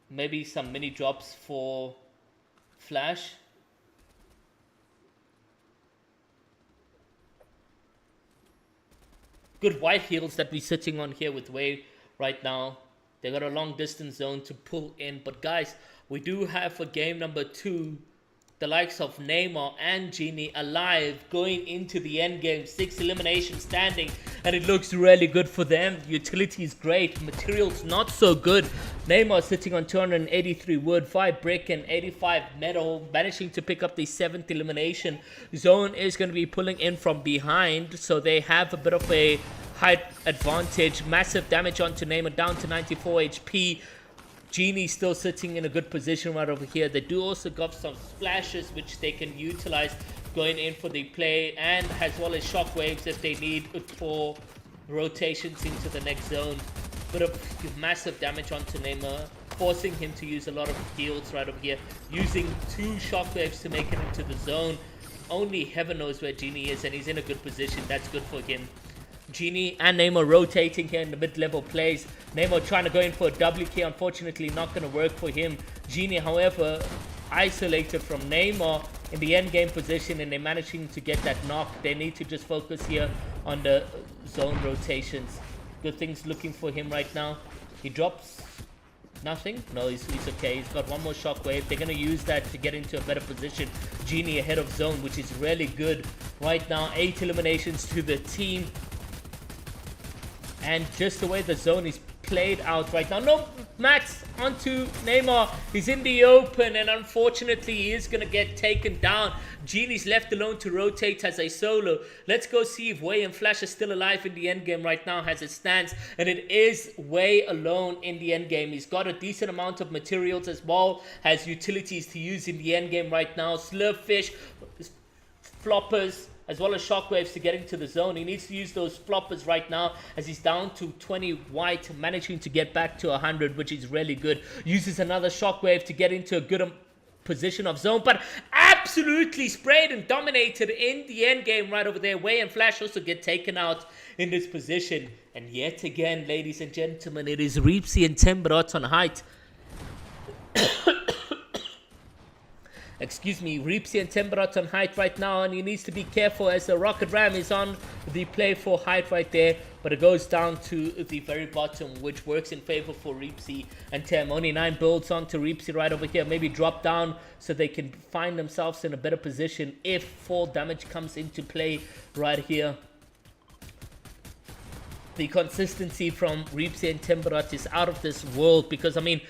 Maybe some mini drops for Flash. Good white heels that we're sitting on here with Way right now. They got a long distance zone to pull in. But guys, we do have for game number 2 the likes of Neymar and Genie alive going into the end game. 6 eliminations standing, and it looks really good for them. Utility is great, materials not so good. Neymar sitting on 283 wood, 5 brick and 85 metal, managing to pick up the 7th elimination. Zone is going to be pulling in from behind, so they have a bit of a height advantage. Massive damage onto Neymar, down to 94 HP. Genie still sitting in a good position right over here. They do also got some splashes which they can utilize going in for the play, and as well as shockwaves if they need it for rotations into the next zone. Bit of massive damage onto Neymar, forcing him to use a lot of heals right over here, using 2 shockwaves to make it into the zone. Only heaven knows where Genie is, and he's in a good position. That's good for him. Genie and Neymar rotating here in the mid-level plays. Neymar trying to go in for a WK, unfortunately not going to work for him. Genie, however, isolated from Neymar in the end game position, and they're managing to get that knock. They need to just focus here on the zone rotations. Good things looking for him right now. He drops nothing. No, he's okay. He's got one more shockwave. They're going to use that to get into a better position. Genie ahead of zone, which is really good right now. 8 eliminations to the team. And just the way the zone is played out right now. No, Max onto Neymar. He's in the open, and unfortunately he is going to get taken down. Genie's left alone to rotate as a solo. Let's go see if Way and Flash are still alive in the end game right now as it stands. And it is Way alone in the end game. He's got a decent amount of materials as well as utilities to use in the end game right now. Slurpfish, floppers, as well as shockwaves to get into the zone. He needs to use those floppers right now as he's down to 20 white, managing to get back to 100, which is really good. Uses another shockwave to get into a good position of zone, but absolutely sprayed and dominated in the end game right over there. Way and Flash also get taken out in this position. And yet again, ladies and gentlemen, it is Reapsy and Temperot on height. Excuse me, Reapsy and Temperot on height right now, and he needs to be careful as the Rocket Ram is on the play for height right there, but it goes down to the very bottom, which works in favor for Reapsy and Tem. Only 9 builds onto Reapsy right over here. Maybe drop down so they can find themselves in a better position if fall damage comes into play right here. The consistency from Reapsy and Temperot is out of this world because, I mean,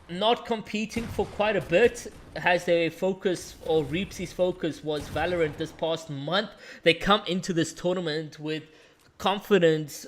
not competing for quite a bit has their focus, or Reapsy's focus was Valorant this past month. They come into this tournament with confidence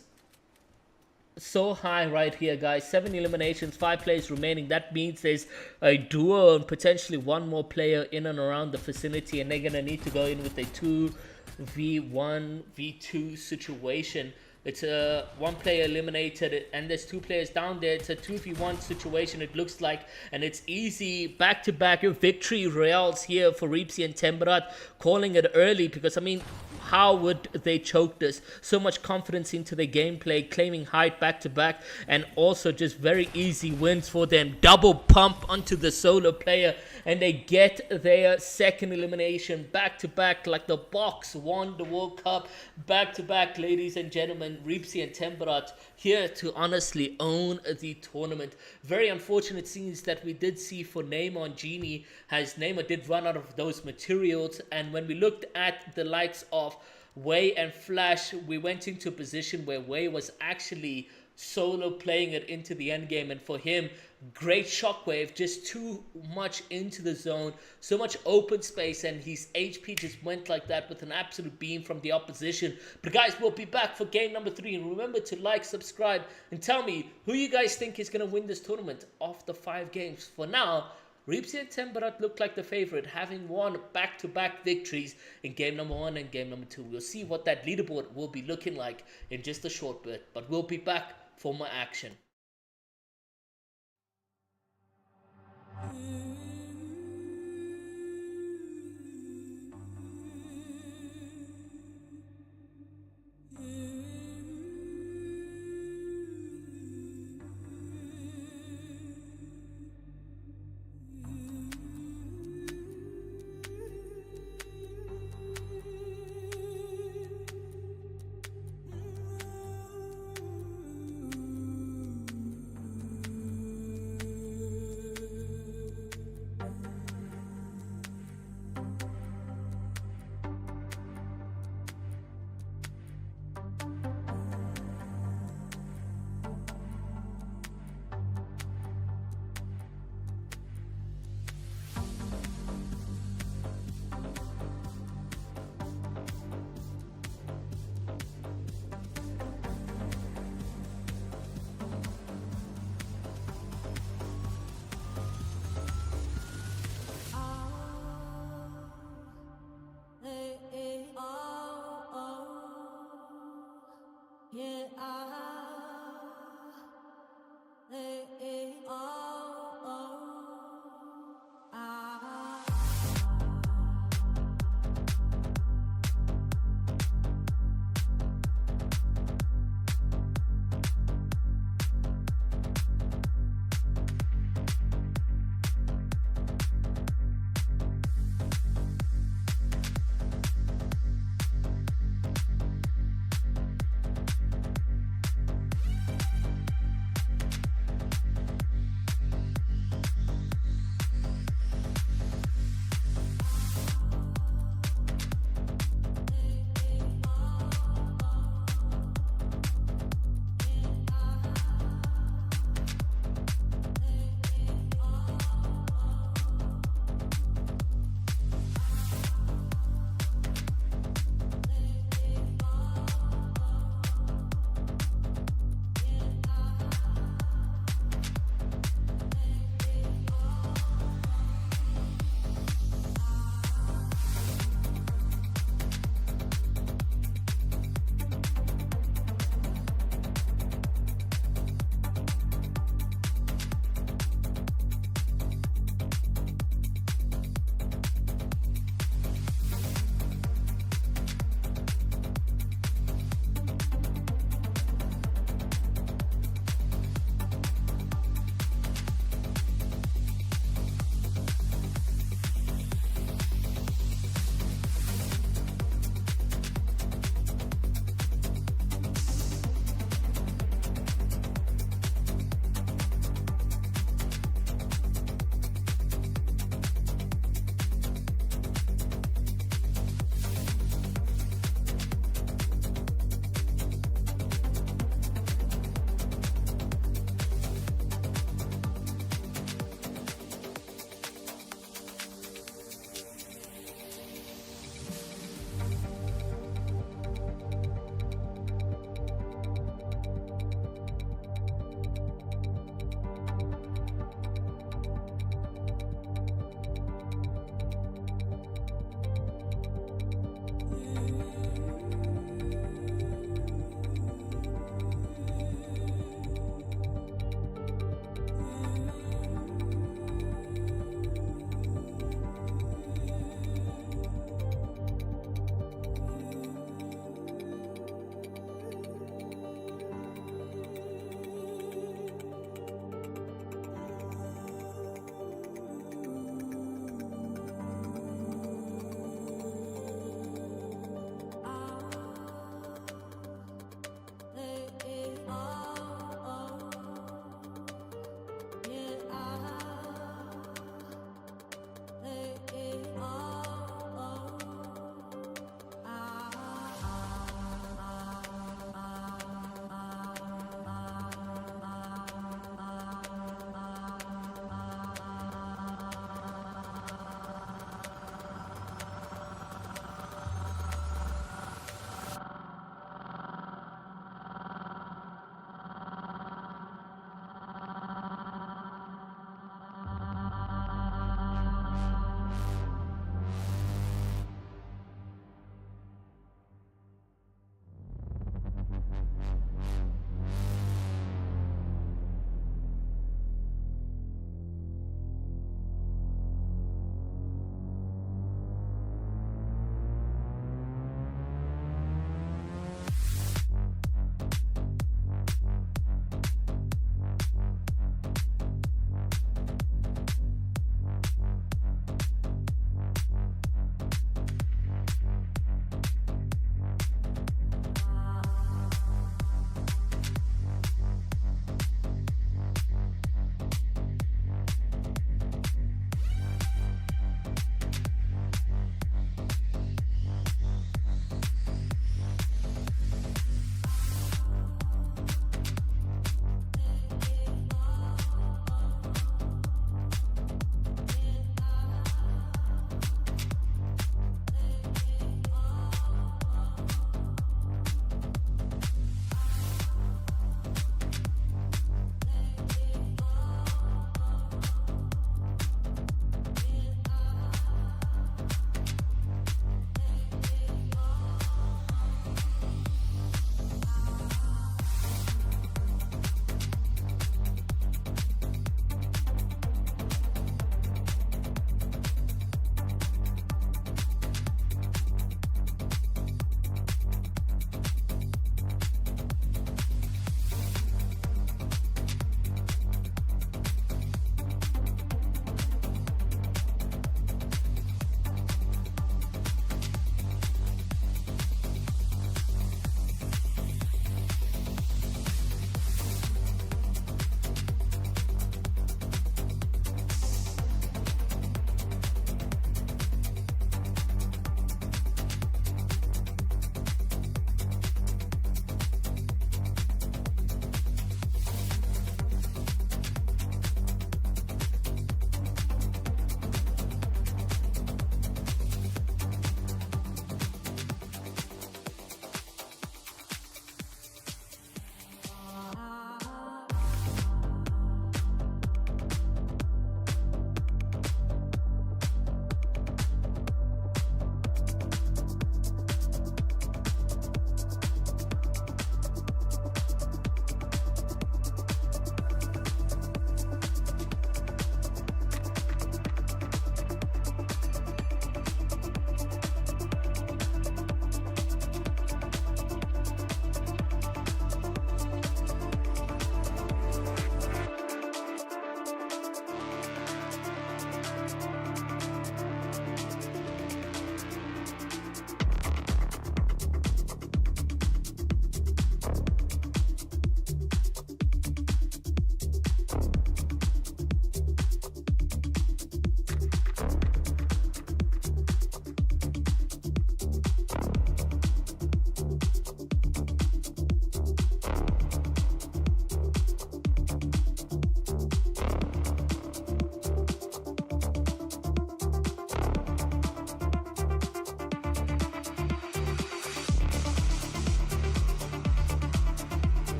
so high right here, guys. 7 eliminations, 5 players remaining. That means there's a duo and potentially one more player in and around the vicinity, and they're gonna need to go in with a 2v1 v2 situation. It's a 1 player eliminated and there's 2 players down there. It's a 2v1 situation, it looks like, and it's easy back-to-back victory royales here for Reapsy and Temperot, calling it early because, I mean, how would they choke this? So much confidence into their gameplay, claiming height back-to-back, and also just very easy wins for them. Double pump onto the solo player, and they get their second elimination back-to-back, like the Box won the World Cup back-to-back, ladies and gentlemen. Reapsy and Temperot here to honestly own the tournament. Very unfortunate scenes that we did see for Neymar and Genie, as Neymar did run out of those materials, and when we looked at the likes of Way and Flash, we went into a position where Way was actually solo playing it into the end game, and for him, great shockwave, just too much into the zone, so much open space, and his HP just went like that with an absolute beam from the opposition. But guys, we'll be back for game number 3, and remember to like, subscribe, and tell me who you guys think is going to win this tournament of the 5 games. For now, Reapsy and Temperot look like the favorite, having won back-to-back victories in game number 1 and game number 2. We'll see what that leaderboard will be looking like in just a short bit, but we'll be back for more action.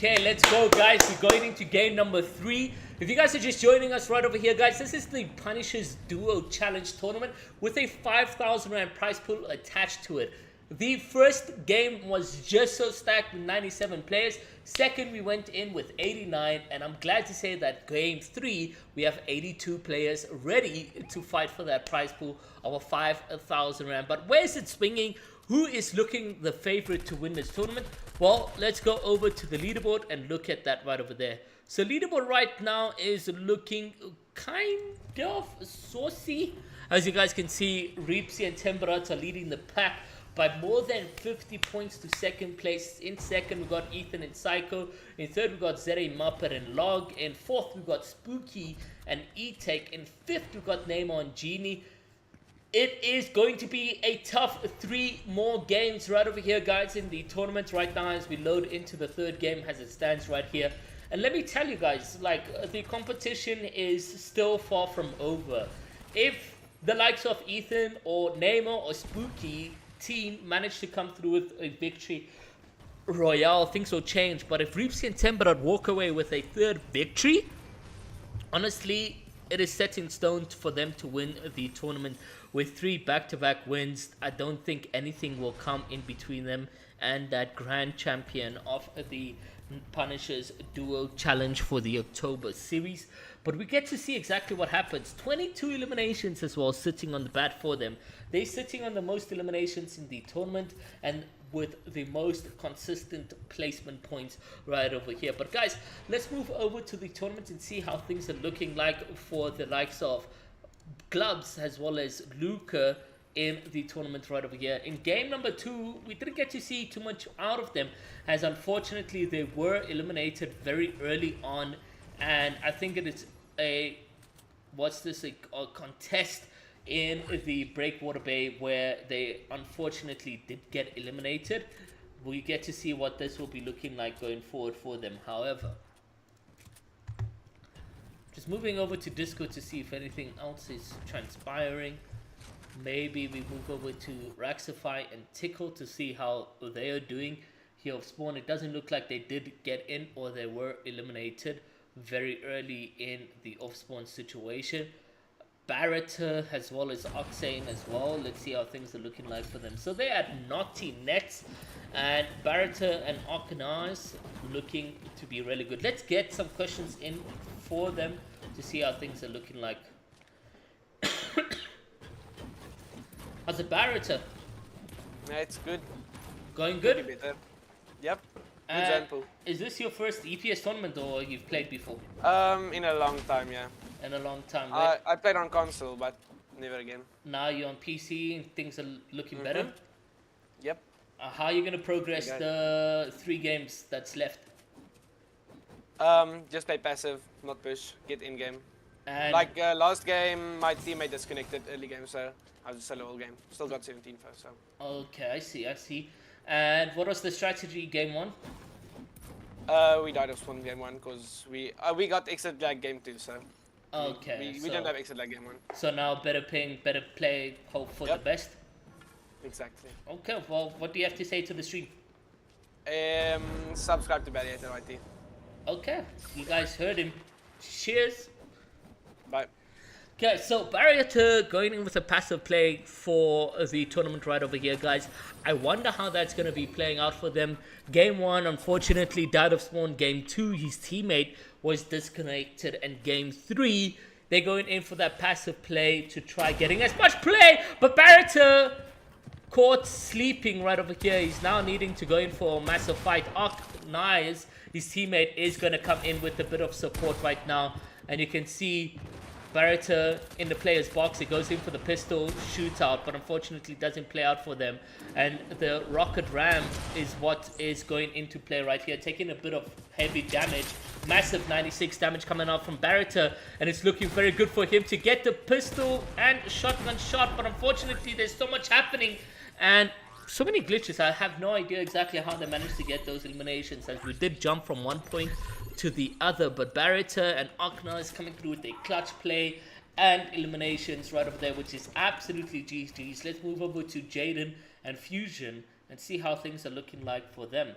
Okay, let's go, guys. We're going into game number 3. If you guys are just joining us right over here, guys, this is the Punishers Duo Challenge Tournament with a 5,000 Rand prize pool attached to it. The first game was just so stacked with 97 players. Second, we went in with 89, and I'm glad to say that game 3, we have 82 players ready to fight for that prize pool of a 5,000 Rand. But where is it swinging? Who is looking the favorite to win this tournament? Well, let's go over to the leaderboard and look at that right over there. So leaderboard right now is looking kind of saucy. As you guys can see, Reepsy and Temperat are leading the pack by more than 50 points to second place. In second, we got Ethan and Psycho. In third, we got Zere, Muppet and Log. In fourth, we got Spooky and E-Tech. In fifth, we got Neymar and Genie. It is going to be a tough 3 more games right over here, guys, in the tournament right now as we load into the third game as it stands right here. And let me tell you guys, like, the competition is still far from over. If the likes of Ethan or Neymar or Spooky team manage to come through with a victory royale, things will change. But if Reepsy and Temperat walk away with a third victory, honestly, it is set in stone for them to win the tournament with 3 back-to-back wins. I don't think anything will come in between them and that grand champion of the Punishers Duo Challenge for the October series. But we get to see exactly what happens. 22 eliminations as well sitting on the bat for them. They're sitting on the most eliminations in the tournament and with the most consistent placement points right over here. But guys, let's move over to the tournament and see how things are looking like for the likes of Clubs as well as Luca in the tournament right over here. In game number 2, we didn't get to see too much out of them, as unfortunately they were eliminated very early on, and I think it is a contest in the Breakwater Bay where they unfortunately did get eliminated. We get to see what this will be looking like going forward for them. However, just moving over to Discord to see if anything else is transpiring. Maybe we move over to Raxify and Tickle to see how they are doing here of Spawn. It doesn't look like they did get in or they were eliminated very early in the off Spawn situation. Barrett as well as Octane as well. Let's see how things are looking like for them. So they had Naughty Nets and Barrett and Ocnars looking to be really good. Let's get some questions in for them to see how things are looking like. How's the Barrett? Yeah, it's good. Going Pretty good? better. Yep. Good Uh, example. Is this your first EPS tournament or you've played before? In a long time, yeah. In a long time. I played on console, but never again. Now you're on PC and things are looking better. Yep. How are you going to progress Okay. the 3 games that's left? Just play passive, not push. Get in game. And Like last game, my teammate disconnected early game, so I was solo all game. Still got 17 first, so. okay, I see. And what was the strategy game 1? We died of Spawn game 1 because we got exit lag game 2, so. Okay, We don't have exit lag game 1. so now better ping, better play, hope for the Yep. best. Exactly. Okay, well, what do you have to say to the stream? Subscribe to Barriator IT. Okay, you guys heard him. Cheers. Bye. Okay, so Barrier going in with a passive play for the tournament right over here, guys. I wonder how that's going to be playing out for them. Game 1, unfortunately, died of Spawn. Game 2, his teammate was disconnected. And Game 3, they're going in for that passive play to try getting as much play. But Barrier caught sleeping right over here. He's now needing to go in for a massive fight. Nice. His teammate is going to come in with a bit of support right now. And you can see Barrett in the player's box. He goes in for the pistol shootout, but unfortunately doesn't play out for them. And the Rocket Ram is what is going into play right here, taking a bit of heavy damage. Massive 96 damage coming out from Barrett, and it's looking very good for him to get the pistol and shotgun shot, but unfortunately there's so much happening and so many glitches. I have no idea exactly how they managed to get those eliminations, as we did jump from one point to the other. But Barrett and Okna is coming through with a clutch play and eliminations right over there, which is absolutely GG's. Let's move over to Jaden and Fusion and see how things are looking like for them.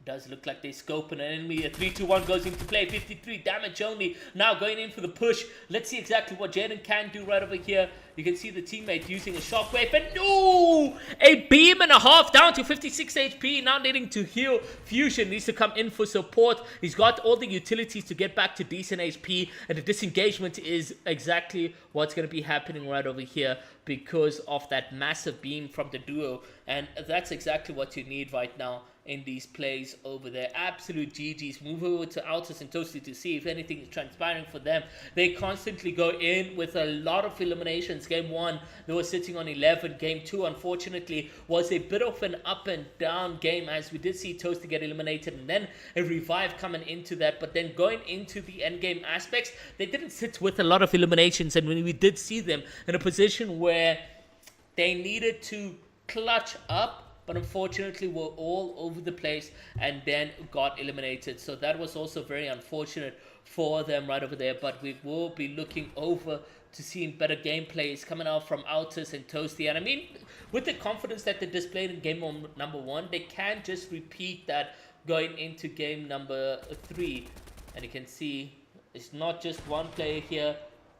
Does look like they scope an enemy. A 3-2-1 goes into play. 53 damage only. Now going in for the push. Let's see exactly what Jaden can do right over here. You can see the teammate using a shockwave. And no! A beam and a half down to 56 HP. Now needing to heal. Fusion needs to come in for support. He's got all the utilities to get back to decent HP. And the disengagement is exactly what's going to be happening right over here because of that massive beam from the duo. And that's exactly what you need right now in these plays over there. Absolute GG's. Move over to Altus and Toasty to see if anything is transpiring for them. They constantly go in with a lot of eliminations. Game 1, they were sitting on 11. Game 2, unfortunately, was a bit of an up and down game, as we did see Toasty get eliminated and then a revive coming into that. But then going into the end game aspects, they didn't sit with a lot of eliminations, and when we did see them in a position where they needed to clutch up, but unfortunately were all over the place and then got eliminated. So that was also very unfortunate for them right over there. But we will be looking over to seeing better gameplays coming out from Altus and Toasty. And I mean, with the confidence that they displayed in game number 1, they can just repeat that going into game number 3. And you can see it's not just one player here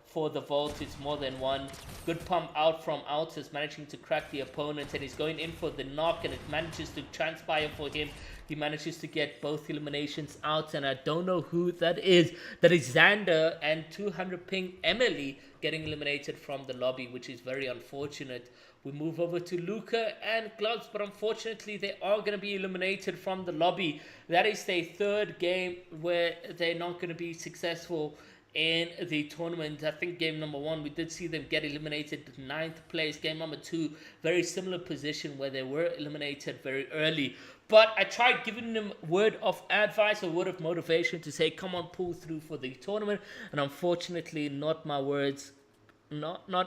for the vault, it's more than one. Good pump out from Altus, managing to crack the opponent, and he's going in for the knock, and it manages to transpire for him. He manages to get both eliminations out, and I don't know who that is. That is Xander and 200 ping Emily getting eliminated from the lobby, which is very unfortunate. We move over to Luca and Gloves, but unfortunately they are going to be eliminated from the lobby. That is their third game where they're not going to be successful in the tournament. I think game number 1, we did see them get eliminated 9th place. Game number 2, very similar position where they were eliminated very early. But I tried giving them word of advice or word of motivation to say, come on, pull through for the tournament. And unfortunately, not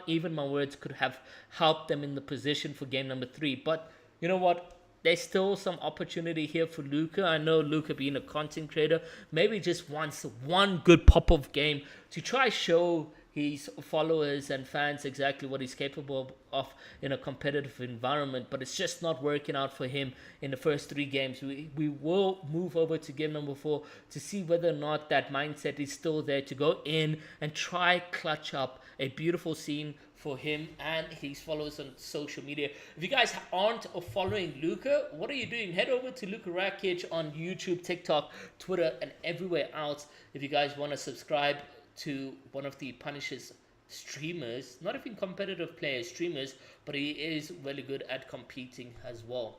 even my words could have helped them in the position for game number 3. But you know what? There's still some opportunity here for Luca. I know Luca, being a content creator, maybe just wants one good pop-off game to try show his followers and fans exactly what he's capable of in a competitive environment, but it's just not working out for him in the first 3 games. We will move over to game number 4 to see whether or not that mindset is still there to go in and try clutch up a beautiful scene for him and his followers on social media. If you guys aren't following Luka, what are you doing? Head over to Luka Rakic on YouTube, TikTok, Twitter, and everywhere else. If you guys want to subscribe to one of the Punisher's streamers, not even competitive players, streamers, but he is really good at competing as well.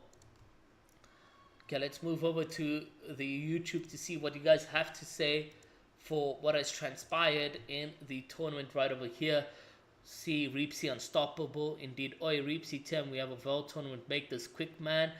Okay, let's move over to the YouTube to see what you guys have to say for what has transpired in the tournament right over here. See Reepsy unstoppable. Indeed, oi Reepsy Tim, we have a World tournament. Make this quick, man.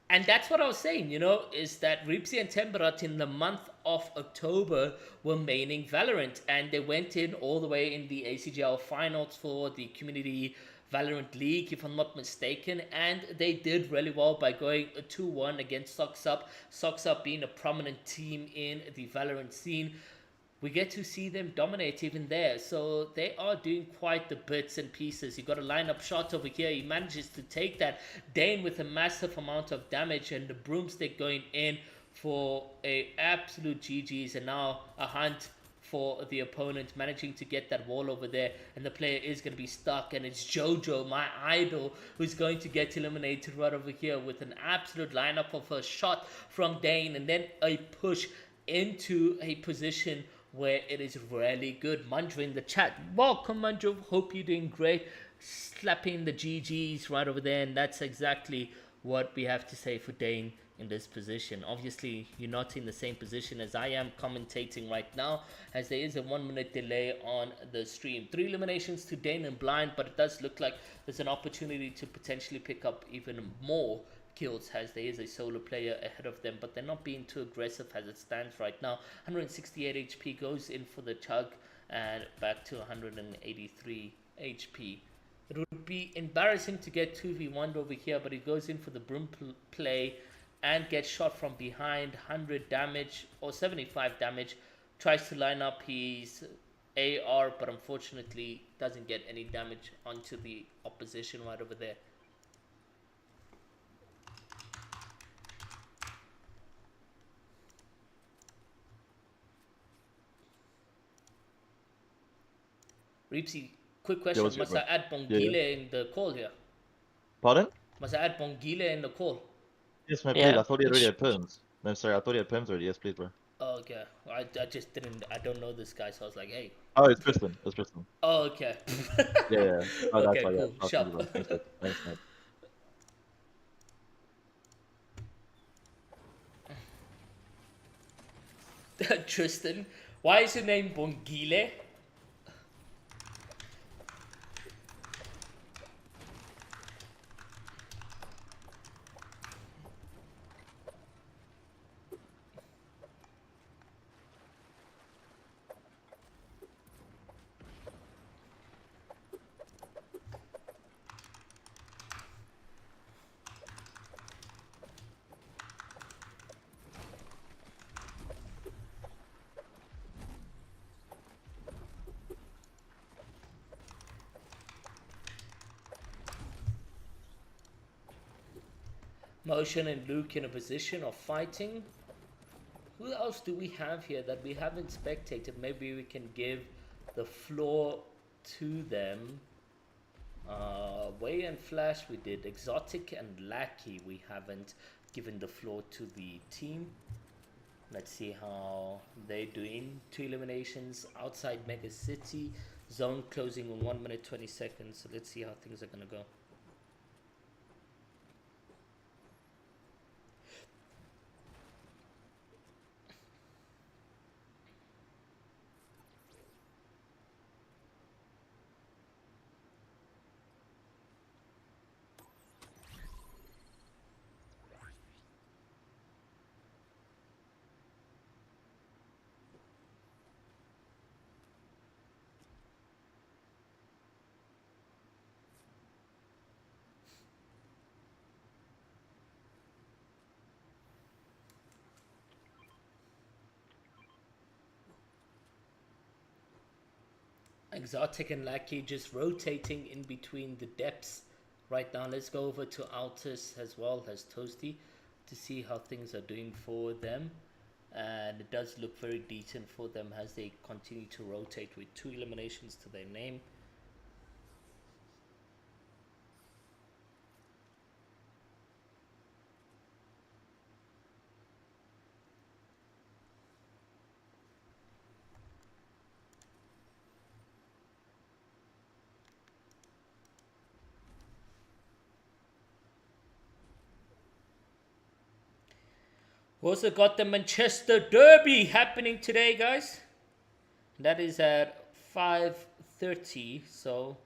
And that's what I was saying, you know, is that Reepsy and Temperat in the month of October were maining Valorant, and they went in all the way in the ACGL finals for the Community Valorant League, if I'm not mistaken, and they did really well by going 2-1 against Socks Up. Socks Up being a prominent team in the Valorant scene. We get to see them dominate even there. So they are doing quite the bits and pieces. You got a lineup shot over here. He manages to take that. Dane with a massive amount of damage, and the broomstick going in for a absolute GG's, and now a hunt for the opponent, managing to get that wall over there, and the player is going to be stuck, and it's Jojo, my idol, who's going to get eliminated right over here with an absolute lineup of a shot from Dane, and then a push into a position where it is really good. Manju in the chat, welcome Manju, hope you're doing great, slapping the GGs right over there, and that's exactly what we have to say for Dane in this position. Obviously you're not in the same position as I am commentating right now, as there is a 1-minute delay on the stream. 3 eliminations to Dane and Blind, but it does look like there's an opportunity to potentially pick up even more kills, as there is a solo player ahead of them, but they're not being too aggressive as it stands right now. 168 HP goes in for the Chug, and back to 183 HP. It would be embarrassing to get 2v1 over here, but he goes in for the broom play and gets shot from behind. 100 damage or 75 damage. Tries to line up his AR, but unfortunately doesn't get any damage onto the opposition right over there. Reepsy, quick question. what's Must good, I add Bongile in the call here? Pardon? Must I add Bongile in the call? Yes, man, Yeah, please. I thought he already which- had perms. No, sorry, I thought he had perms already. Yes, please, bro. Oh, okay. I just didn't. I don't know this guy, so I was like, hey. Oh, it's Tristan. It's Tristan. Oh, okay. Yeah, yeah. Oh, Okay, that's why, cool. yeah. Sharp. Thanks, man. Thanks, man. Tristan, why is your name Bongile? Motion and Luke in a position of fighting. Who else do we have here that we haven't spectated? Maybe we can give the floor to them. Way and Flash we did. Exotic and Lackey we haven't given the floor to the team. Let's see how they're doing. 2 eliminations outside Mega City. Zone closing in 1 minute 20 seconds. So let's see how things are gonna go. Exotic and Lackey just rotating in between the depths right now. Let's go over to Altus as well as Toasty to see how things are doing for them. And it does look very decent for them as they continue to rotate with 2 eliminations to their name. We also got the Manchester Derby happening today, guys. That is at 5:30, so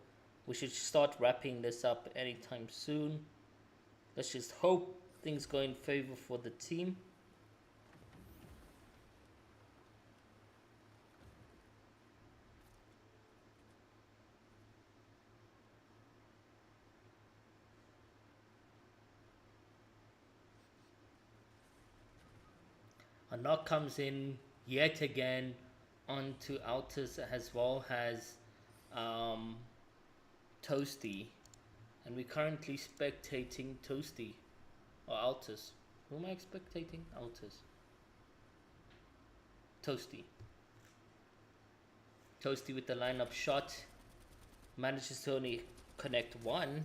we should start wrapping this up anytime soon. Let's just hope things go in favor for the team. A knock comes in yet again onto Altus as well as Toasty. And we're currently spectating Toasty or Altus. Who am I spectating? Altus. Toasty. Toasty with the lineup shot. Manages to only connect one.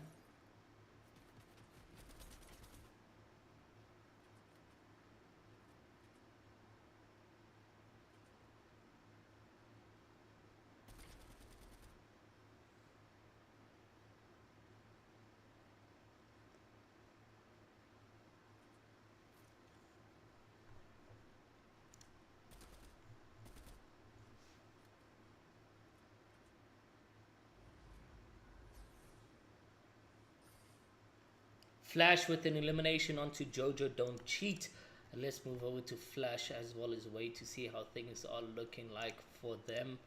Flash with an elimination onto Jojo Don't Cheat. And let's move over to Flash as well as Wade to see how things are looking like for them.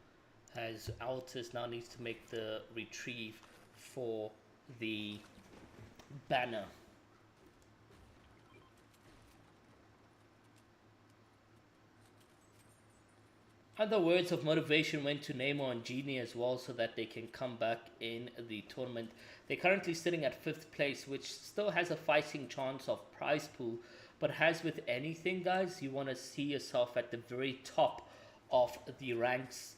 As Altus now needs to make the retrieve for the banner. Other words of motivation went to Neymar and Genie as well so that they can come back in the tournament. They're currently sitting at 5th place, which still has a fighting chance of prize pool. But as with anything, guys, you want to see yourself at the very top of the ranks,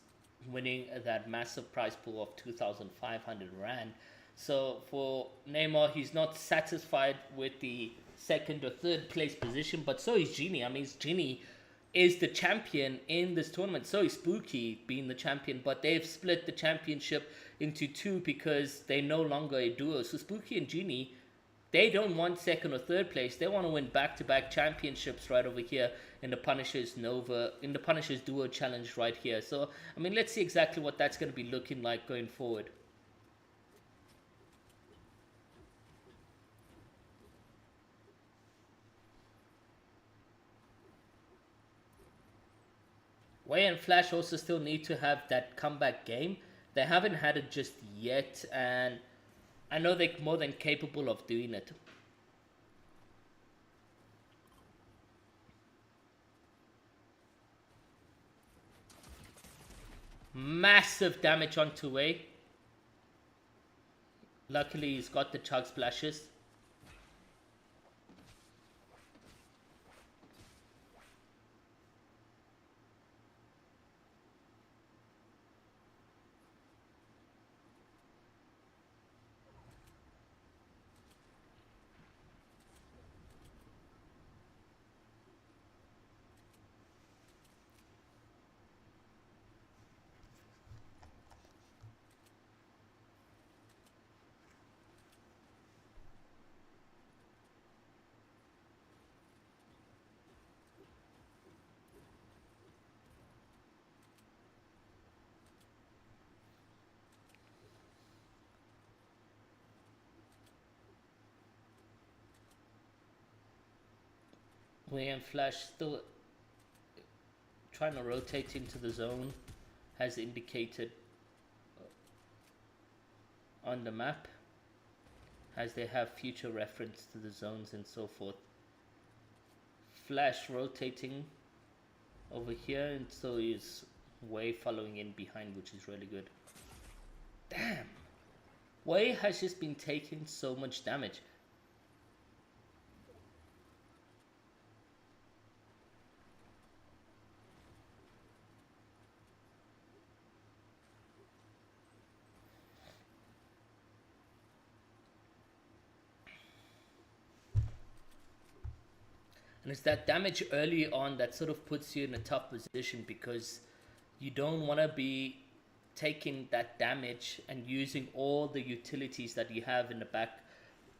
winning that massive prize pool of 2,500 Rand. So for Neymar, he's not satisfied with the 2nd or 3rd place position, but so is Genie. I mean, Genie is the champion in this tournament. So is Spooky being the champion, but they've split the championship into 2 because they're no longer a duo. So Spooky and Genie, they don't want 2nd or 3rd place. They want to win back-to-back championships right over here in the Punisher's Duo Challenge right here. So, I mean, let's see exactly what that's going to be looking like going forward. Way and Flash also still need to have that comeback game. They haven't had it just yet, and I know they're more than capable of doing it. Massive damage onto Way. Luckily, he's got the Chug Splashes. Way and Flash still trying to rotate into the zone, as indicated on the map, as they have future reference to the zones and so forth. Flash rotating over here, and so is Way following in behind, which is really good. Damn. Wei has just been taking so much damage. And it's that damage early on that sort of puts you in a tough position, because you don't want to be taking that damage and using all the utilities that you have in the back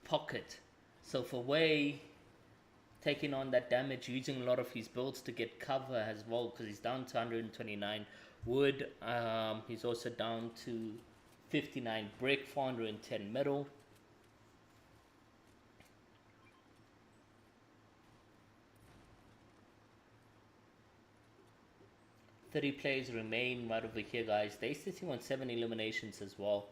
pocket. So for Wei, taking on that damage, using a lot of his builds to get cover as well, because he's down to 129 wood. He's also down to 59 brick, 410 metal. 30 players remain right over here, guys. They're sitting on 7 eliminations as well.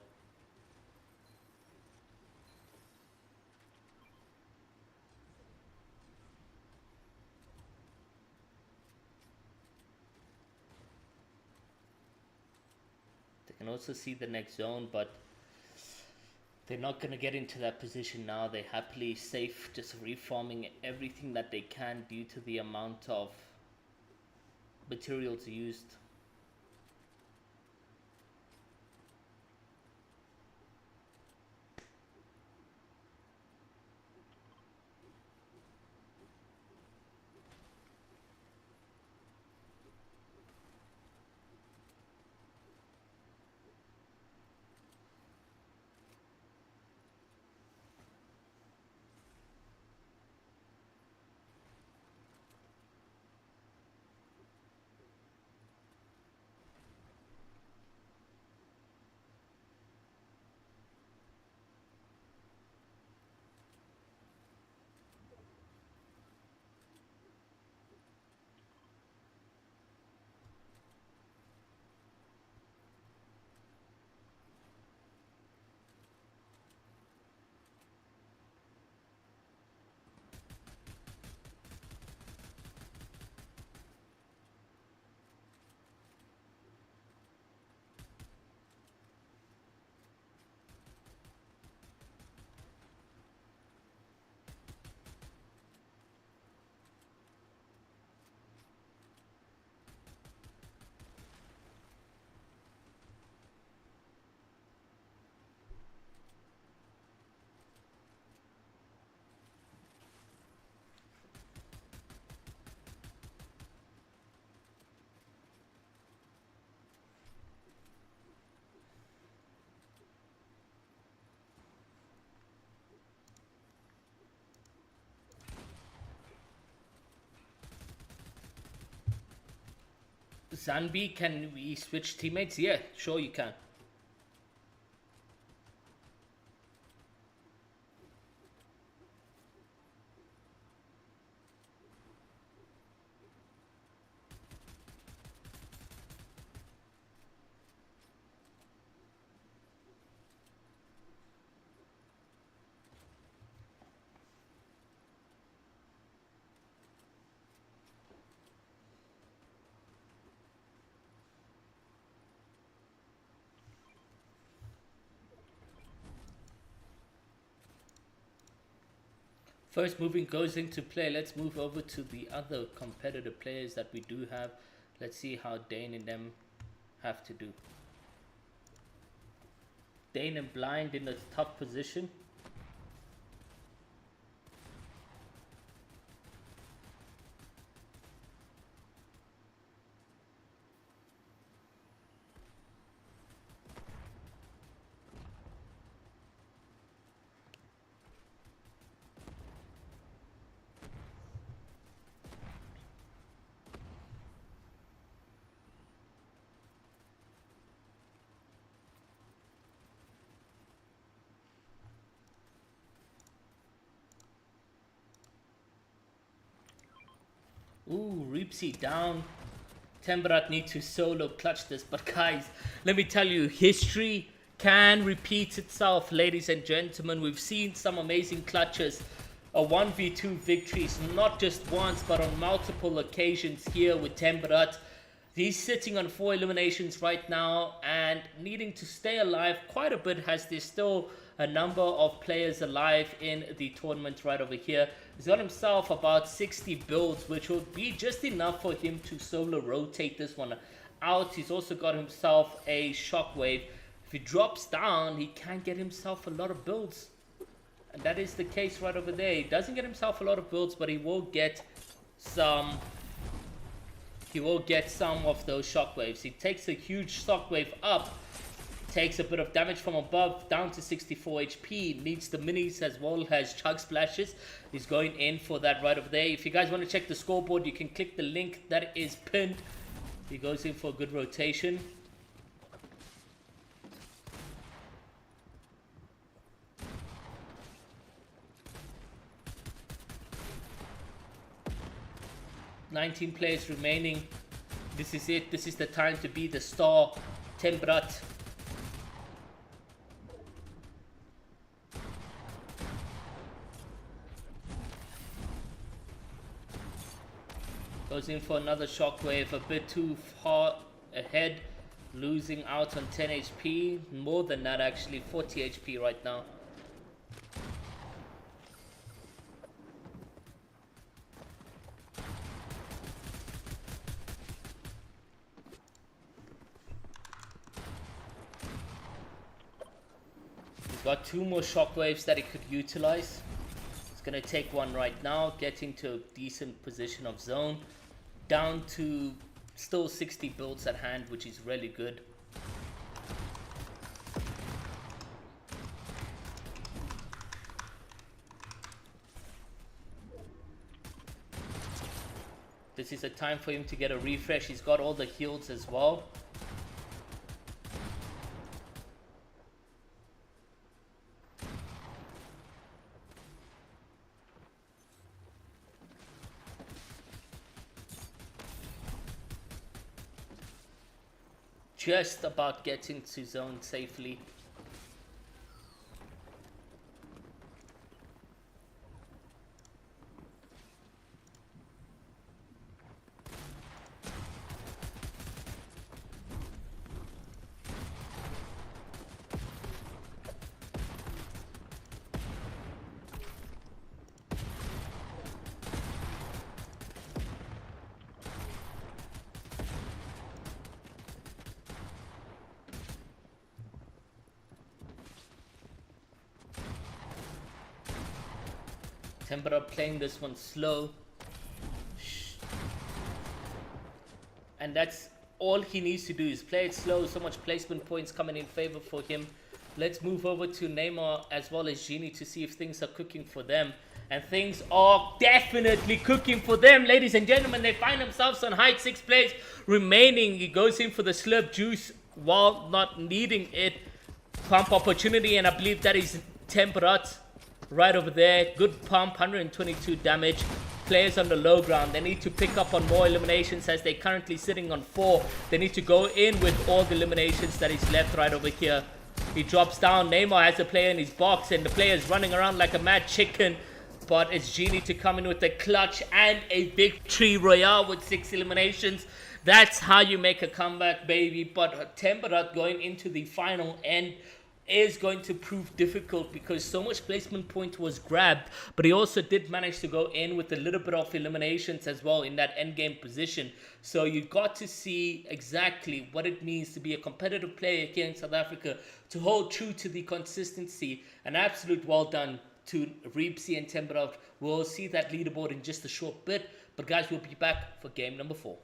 They can also see the next zone, but they're not going to get into that position now. They're happily safe, just reforming everything that they can due to the amount of materials used. Zanbi, can we switch teammates? Yeah, sure you can. First moving goes into play. Let's move over to the other competitive players that we do have. Let's see how Dane and them have to do. Dane and Blind in a tough position. Ooh, Reepsy down. Tembarat need to solo clutch this, but guys, let me tell you, history can repeat itself, ladies and gentlemen. We've seen some amazing clutches, a 1v2 victories, not just once, but on multiple occasions here with Tembarat. He's sitting on 4 eliminations right now and needing to stay alive quite a bit, as there's still a number of players alive in the tournament right over here. He's got himself about 60 builds, which will be just enough for him to solo rotate this one out. He's also got himself a shockwave. If he drops down, he can get himself a lot of builds. And that is the case right over there. He doesn't get himself a lot of builds, but he will get some... He will get some of those shockwaves. He takes a huge shockwave up, takes a bit of damage from above, down to 64 HP, needs the minis as well as chug splashes. He's going in for that right over there. If you guys want to check the scoreboard, you can click the link that is pinned. He goes in for a good rotation. "19 players remaining. This is it. This is the time to be the star. Tembrat." Goes in for another shockwave, a bit too far ahead, losing out on 10 HP. More than that actually, 40 HP right now. He's got 2 more shockwaves that he could utilize. He's gonna take one right now, get into a decent position of zone. Down to still 60 builds at hand, which is really good. This is a time for him to get a refresh. He's got all the heals as well. Just about getting to zone safely. Tempera playing this one slow. And that's all he needs to do, is play it slow. So much placement points coming in favor for him. Let's move over to Neymar as well as Genie to see if things are cooking for them. And things are definitely cooking for them, ladies and gentlemen. They find themselves on height, 6 players remaining. He goes in for the slurp juice while not needing it. Pump opportunity, and I believe that is Temperat right over there. Good pump, 122 damage. Players on the low ground, they need to pick up on more eliminations as they're currently sitting on 4. They need to go in with all the eliminations that is left right over here. He drops down. Neymar has a player in his box and the player is running around like a mad chicken. But it's Genie to come in with a clutch and a victory royale with 6 eliminations. That's how you make a comeback, baby. But Temperat going into the final end is going to prove difficult because so much placement point was grabbed, but he also did manage to go in with a little bit of eliminations as well in that end game position. So you got to see exactly what it means to be a competitive player here in South Africa, to hold true to the consistency. An absolute well done to Reepsy and Temperat. We'll see that leaderboard in just a short bit, but guys, we'll be back for game number 4.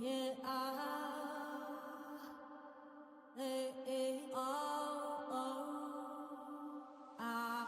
Yeah, eh, eh, oh, oh, ah.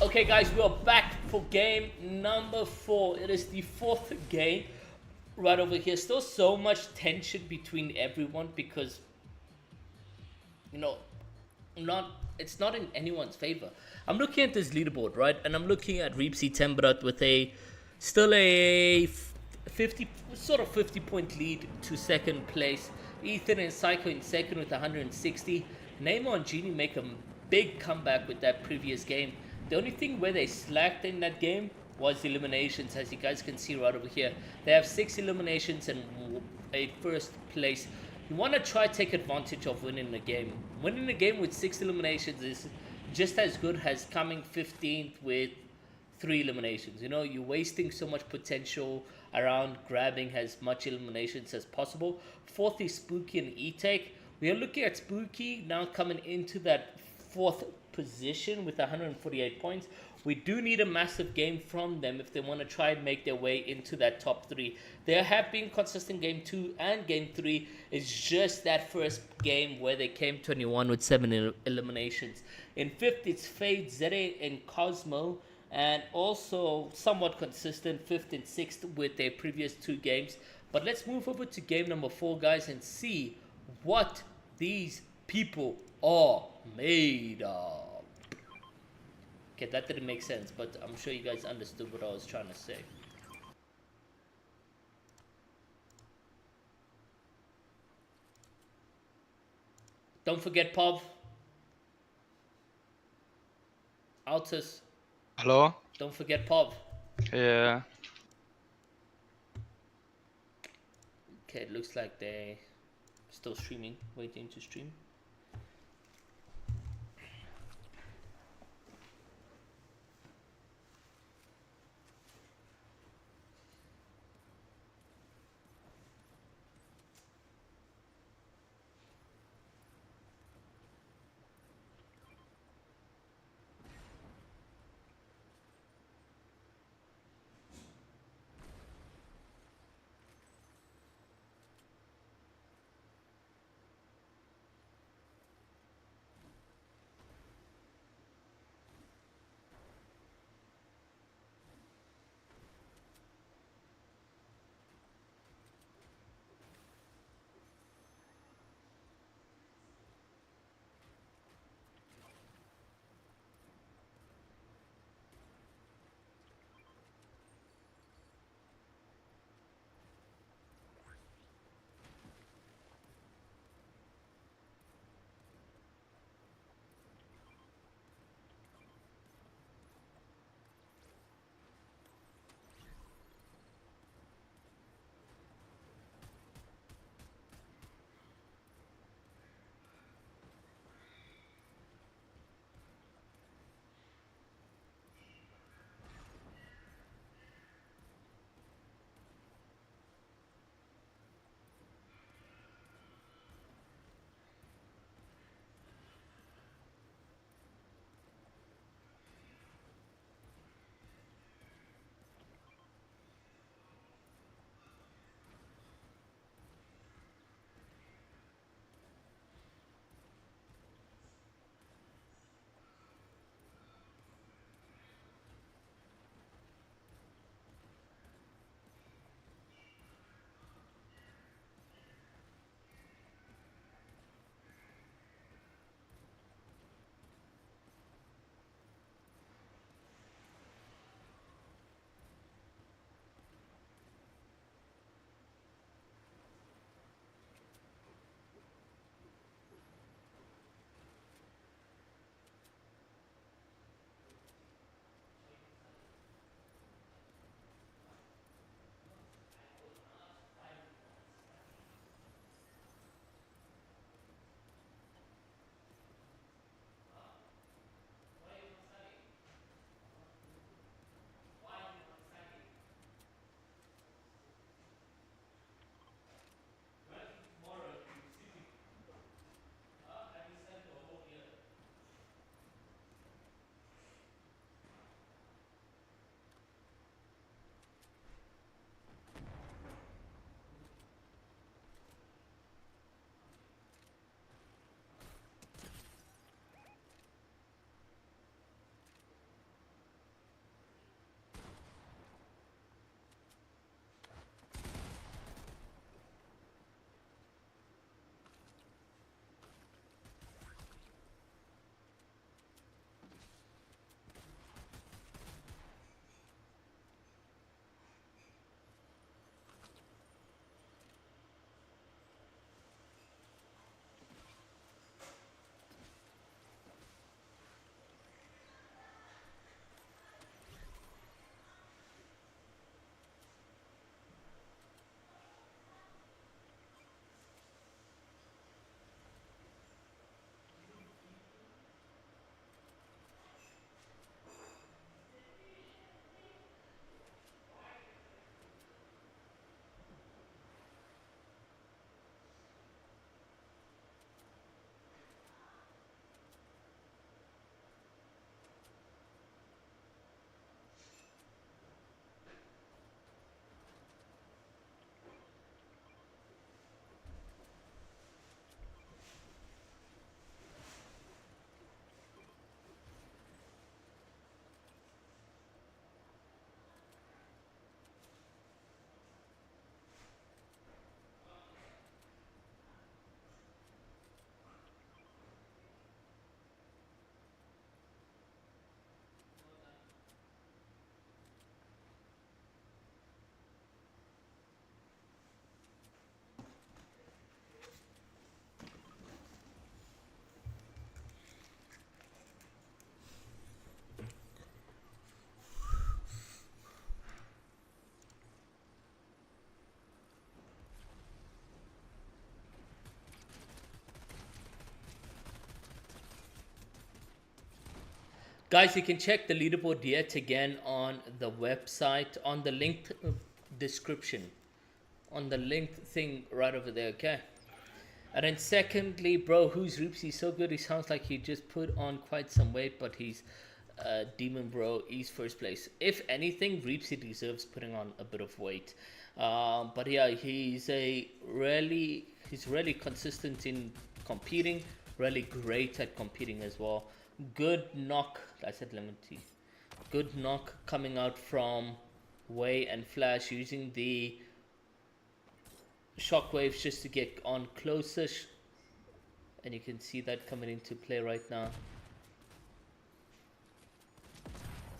Okay, guys, we are back for game number 4. It is the 4th game right over here. Still so much tension between everyone because, you know, it's not in anyone's favor. I'm looking at this leaderboard, right? And I'm looking at Reepsy Tembrat with still a 50 point lead to second place. Ethan and Psycho in second with 160. Neymar and Genie make a big comeback with that previous game. The only thing where they slacked in that game was eliminations, as you guys can see right over here. They have 6 eliminations and a first place. You want to try to take advantage of winning the game. Winning the game with 6 eliminations is just as good as coming 15th with 3 eliminations. You know, you're wasting so much potential around grabbing as much eliminations as possible. 4th is Spooky and E-Take. We are looking at Spooky now coming into that 4th position with 148 points. We do need a massive game from them if they want to try and make their way into that top 3. They have been consistent game 2 and game 3. It's just that first game where they came 21 with 7 eliminations. In 5th, it's Fade, Zere, and Cosmo, and also somewhat consistent 5th and 6th with their previous 2 games. But let's move over to game number 4, guys, and see what these people are made of. Okay, that didn't make sense, but I'm sure you guys understood what I was trying to say. Don't forget Pov. Altus. Hello? Don't forget Pov. Yeah. Okay, it looks like they still streaming, waiting to stream. Guys, you can check the leaderboard yet again on the website, on the linked description, on the linked thing right over there, okay? And then secondly, bro, who's Reeps? He's so good. He sounds like he just put on quite some weight, but he's Demon Bro. He's first place. If anything, Reepsy deserves putting on a bit of weight. But yeah, he's really consistent in competing. Really great at competing as well. Good knock. I said lemon tea. Good knock coming out from Way and Flash using the shockwaves just to get on closer, and you can see that coming into play right now.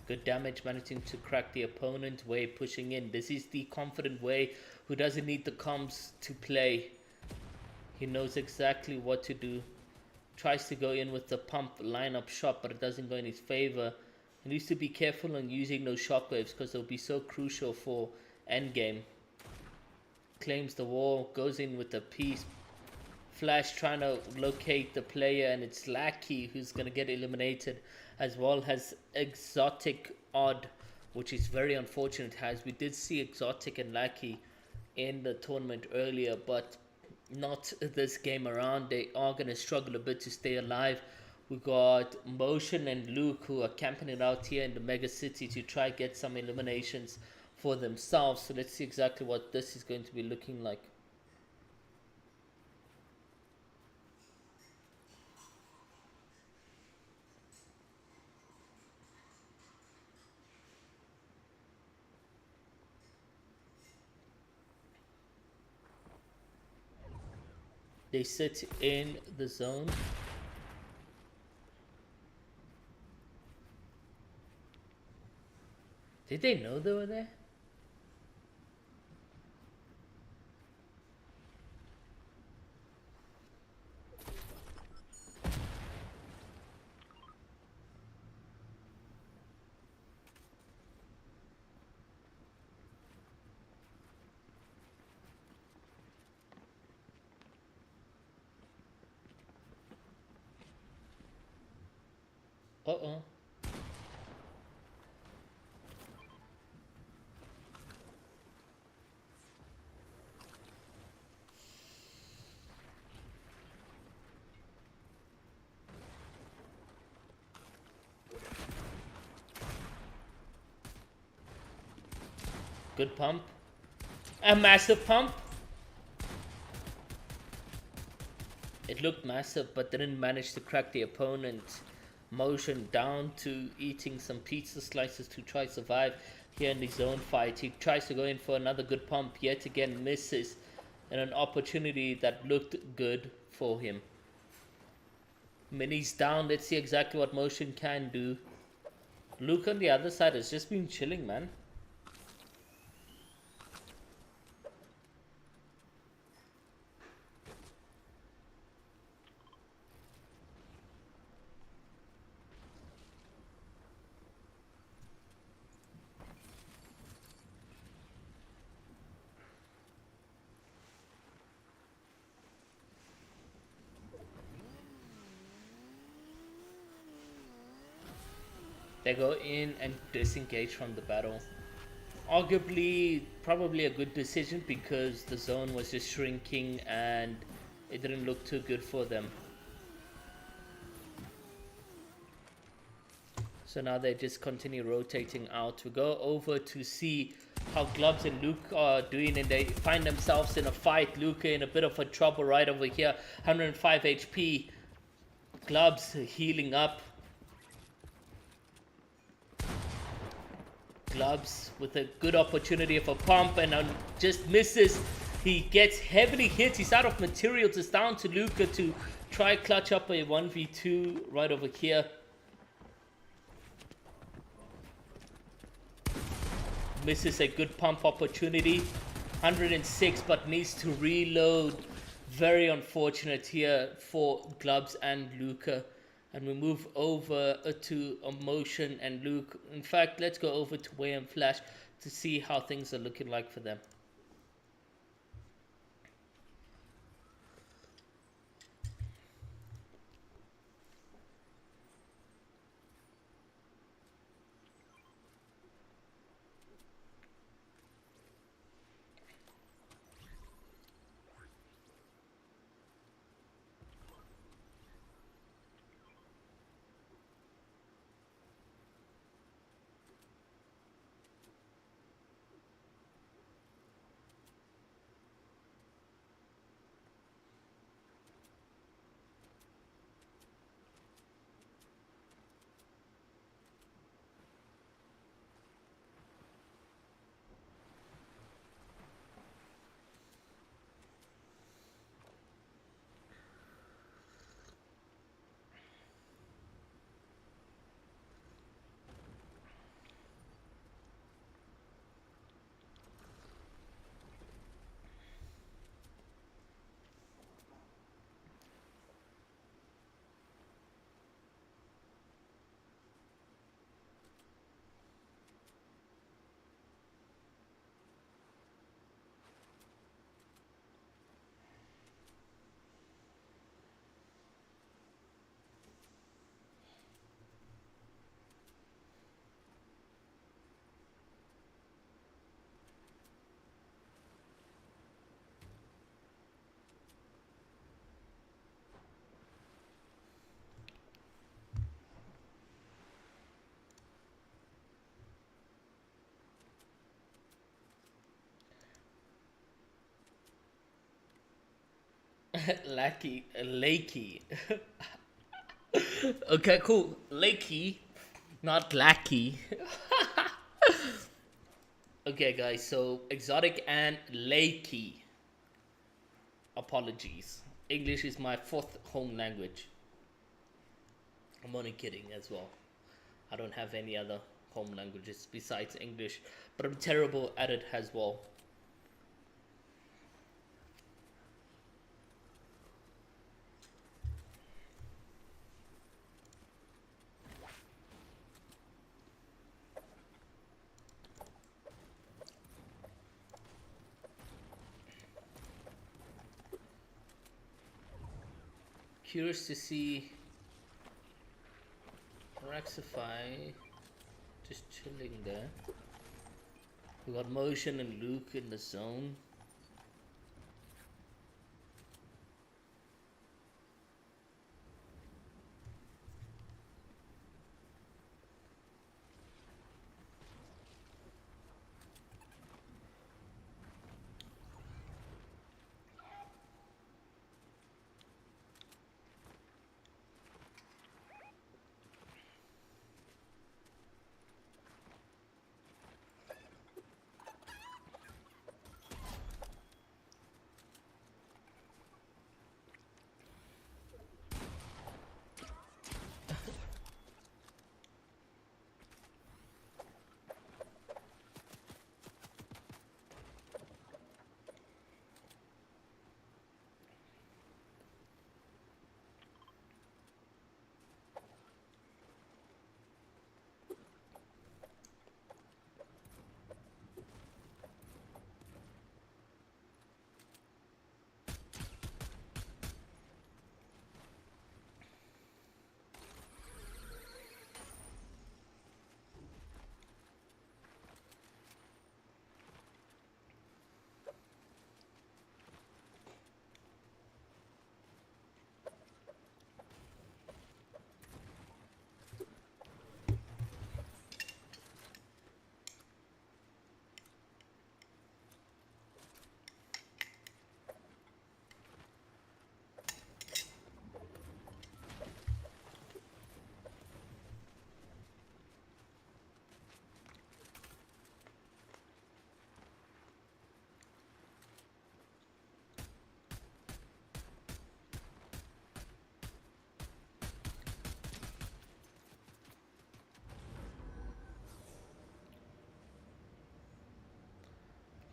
Good damage, managing to crack the opponent. Way pushing in. This is the confident Way who doesn't need the comms to play. He knows exactly what to do. Tries to go in with the pump lineup shot, but it doesn't go in his favor. He needs to be careful on using those shockwaves because they'll be so crucial for endgame. Claims the wall, goes in with a piece. Flash trying to locate the player, and it's Lackey who's going to get eliminated, as well as Exotic Odd, which is very unfortunate, as we did see Exotic and Lackey in the tournament earlier, but not this game around. They are going to struggle a bit to stay alive. We got Motion and Luke who are camping it out here in the Mega City to try get some eliminations for themselves. So let's see exactly what this is going to be looking like. They sit in the zone. Did they know they were there? Uh-oh. Good pump. A massive pump. It looked massive, but didn't manage to crack the opponent. Motion down to eating some pizza slices to try survive here in the zone fight. He tries to go in for another good pump, yet again misses, and an opportunity that looked good for him. Mini's down. Let's see exactly what Motion can do. Luke on the other side has just been chilling, man. They go in and disengage from the battle. Arguably, probably a good decision because the zone was just shrinking and it didn't look too good for them. So now they just continue rotating out. We go over to see how Glubs and Luke are doing, and they find themselves in a fight. Luke in a bit of a trouble right over here. 105 HP. Glubs healing up. Glubs with a good opportunity of a pump and just misses. He gets heavily hit. He's out of materials. It's down to Luca to try clutch up a 1v2 right over here. Misses a good pump opportunity. 106, but needs to reload. Very unfortunate here for Glubs and Luca. And we move over to Motion and Luke. In fact, let's go over to Way and Flash to see how things are looking like for them. Lackey, Lakey. Okay, cool. Lakey, not Lackey. Okay, guys. So exotic and Lakey. Apologies. English is my fourth home language. I'm only kidding as well. I don't have any other home languages besides English, but I'm terrible at it as well. Curious to see Rexify just chilling there. We got Motion and Luke in the zone.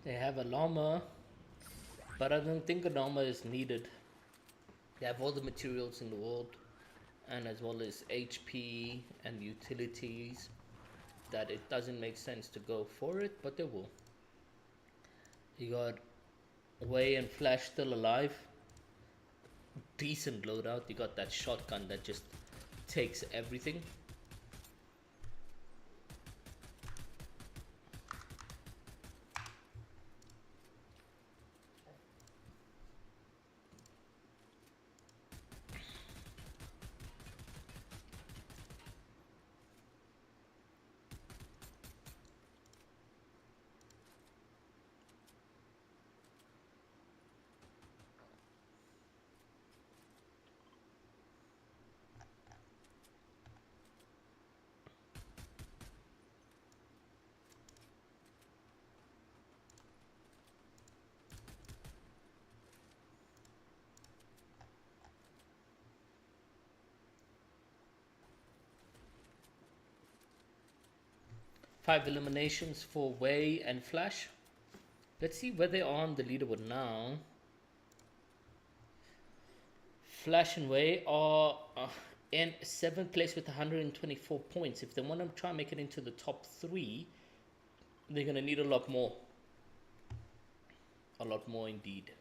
They have a llama, but I don't think a llama is needed. They have all the materials in the world, and as well as HP and utilities, that it doesn't make sense to go for it, but they will. You got Way and Flash still alive. Decent loadout. You got that shotgun that just takes everything. Five eliminations for Way and Flash. Let's see where they are on the leaderboard now. Flash and Way are in 7th place with 124 points. If they want to try and make it into the top 3, they're going to need a lot more. A lot more indeed.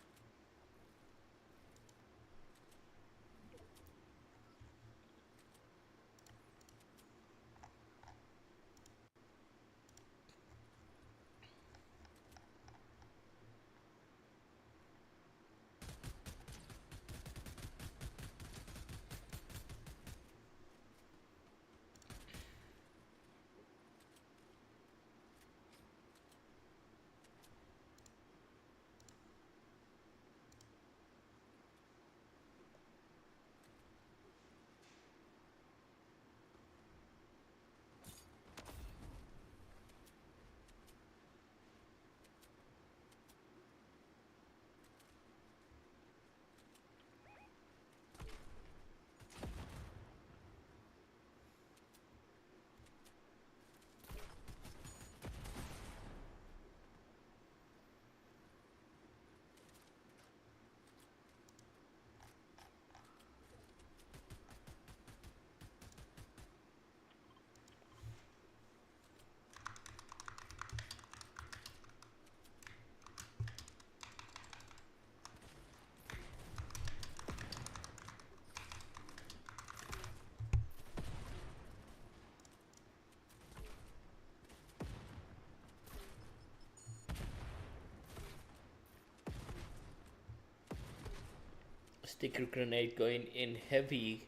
Sticker grenade going in heavy.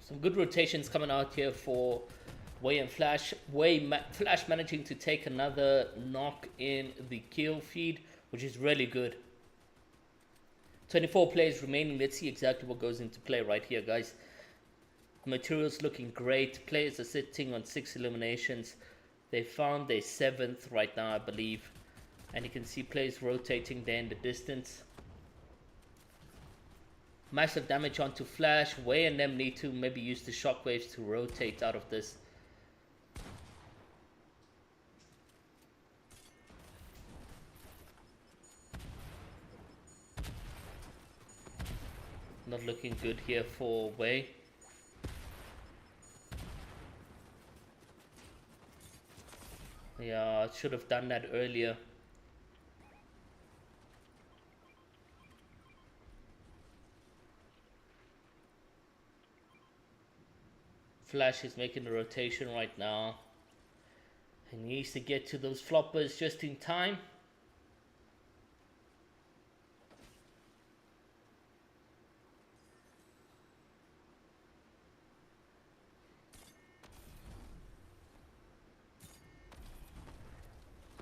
Some good rotations coming out here for Way and Flash. Flash managing to take another knock in the kill feed, which is really good. 24 players remaining. Let's see exactly what goes into play right here, guys. Materials looking great. Players are sitting on 6 eliminations. They found their 7th right now, I believe. And you can see players rotating there in the distance. Massive damage onto Flash. Way and them need to maybe use the shockwaves to rotate out of this. Not looking good here for Way. Yeah, I should have done that earlier. Flash is making the rotation right now. He needs to get to those floppers just in time.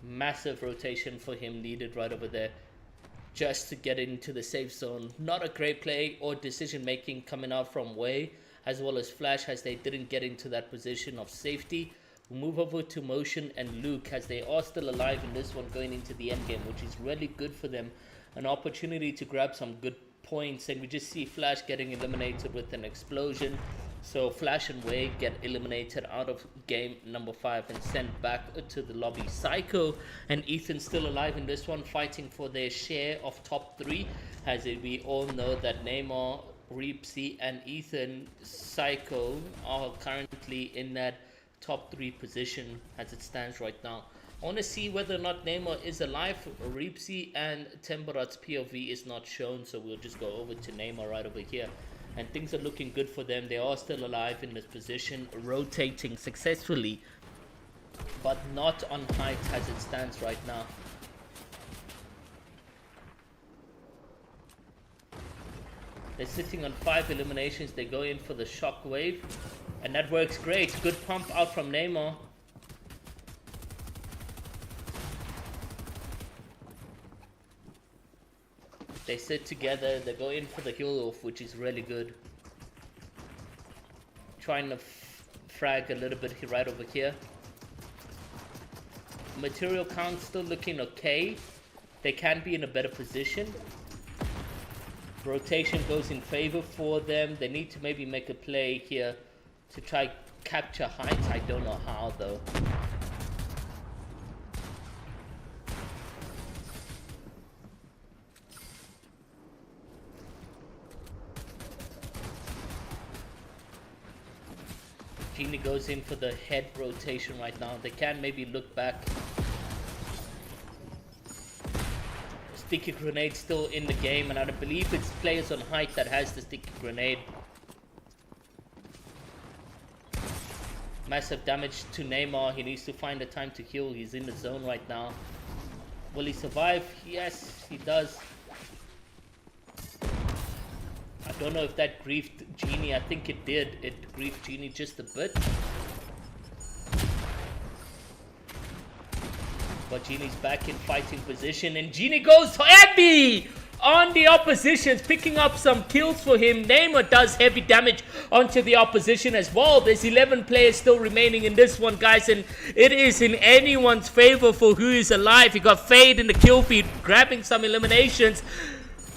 Massive rotation for him needed right over there just to get into the safe zone. Not a great play or decision making coming out from Way as well as Flash, as they didn't get into that position of safety. We'll move over to Motion and Luke, as they are still alive in this one going into the end game, which is really good for them. An opportunity to grab some good points, and we just see Flash getting eliminated with an explosion. So Flash and Way get eliminated out of game number 5 and sent back to the lobby. Psycho and Ethan still alive in this one, fighting for their share of top 3, as we all know that Neymar, Reapsy and Ethan Psycho are currently in that top 3 position as it stands right now. I want to see whether or not Neymar is alive. Reapsy and Temperat's POV is not shown, so we'll just go over to Neymar right over here. And things are looking good for them. They are still alive in this position, rotating successfully, but not on height as it stands right now. They're sitting on 5 eliminations. They go in for the shockwave, and that works great. Good pump out from Neymar. They sit together. They go in for the heal off, which is really good. Trying to frag a little bit right over here. Material count still looking okay. They can be in a better position. Rotation goes in favor for them. They need to maybe make a play here to try capture heights. I don't know how though. Genie goes in for the head rotation right now. They can maybe look back. sticky grenade still in the game, and I believe it's players on height that has the sticky grenade. Massive damage to Neymar. He needs to find the time to heal. He's in the zone right now. Will he survive? Yes, he does. I don't know if that griefed Genie. I think it did. It griefed Genie just a bit. But Genie's back in fighting position, and Genie goes heavy on the oppositions, picking up some kills for him. Neymar does heavy damage onto the opposition as well. There's 11 players still remaining in this one, guys, and it is in anyone's favor for who is alive. You got Fade in the kill feed, grabbing some eliminations.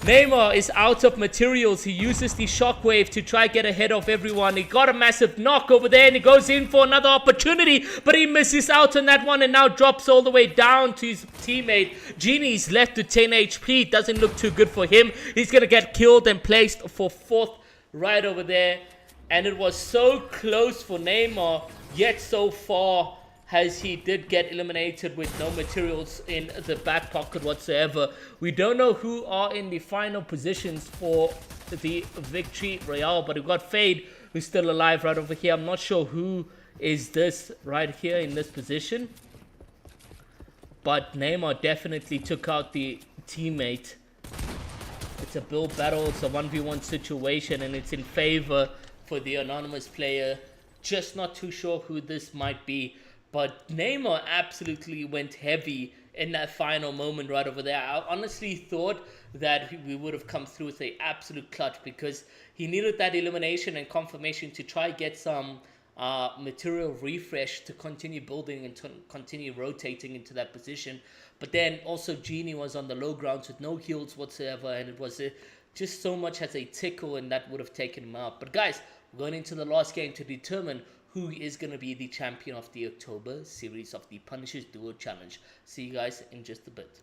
Neymar is out of materials. He uses the shockwave to try get ahead of everyone. He got a massive knock over there, and he goes in for another opportunity, but he misses out on that one and now drops all the way down to his teammate. Genie's left to 10 HP. Doesn't look too good for him. He's going to get killed and placed for 4th right over there. And it was so close for Neymar, yet so far as he did get eliminated with no materials in the back pocket whatsoever. We don't know who are in the final positions for the victory royale, but we've got Fade, who's still alive right over here. I'm not sure who is this right here in this position, but Neymar definitely took out the teammate. It's a build battle, it's a 1v1 situation, and it's in favor for the anonymous player. Just not too sure who this might be. But Neymar absolutely went heavy in that final moment right over there. I honestly thought that we would have come through with an absolute clutch, because he needed that elimination and confirmation to try get some material refresh to continue building and to continue rotating into that position. But then also Genie was on the low grounds with no heals whatsoever, and it was just so much as a tickle, and that would have taken him out. But guys, we're going into the last game to determine who is going to be the champion of the October series of the Punishers Duo Challenge. See you guys in just a bit.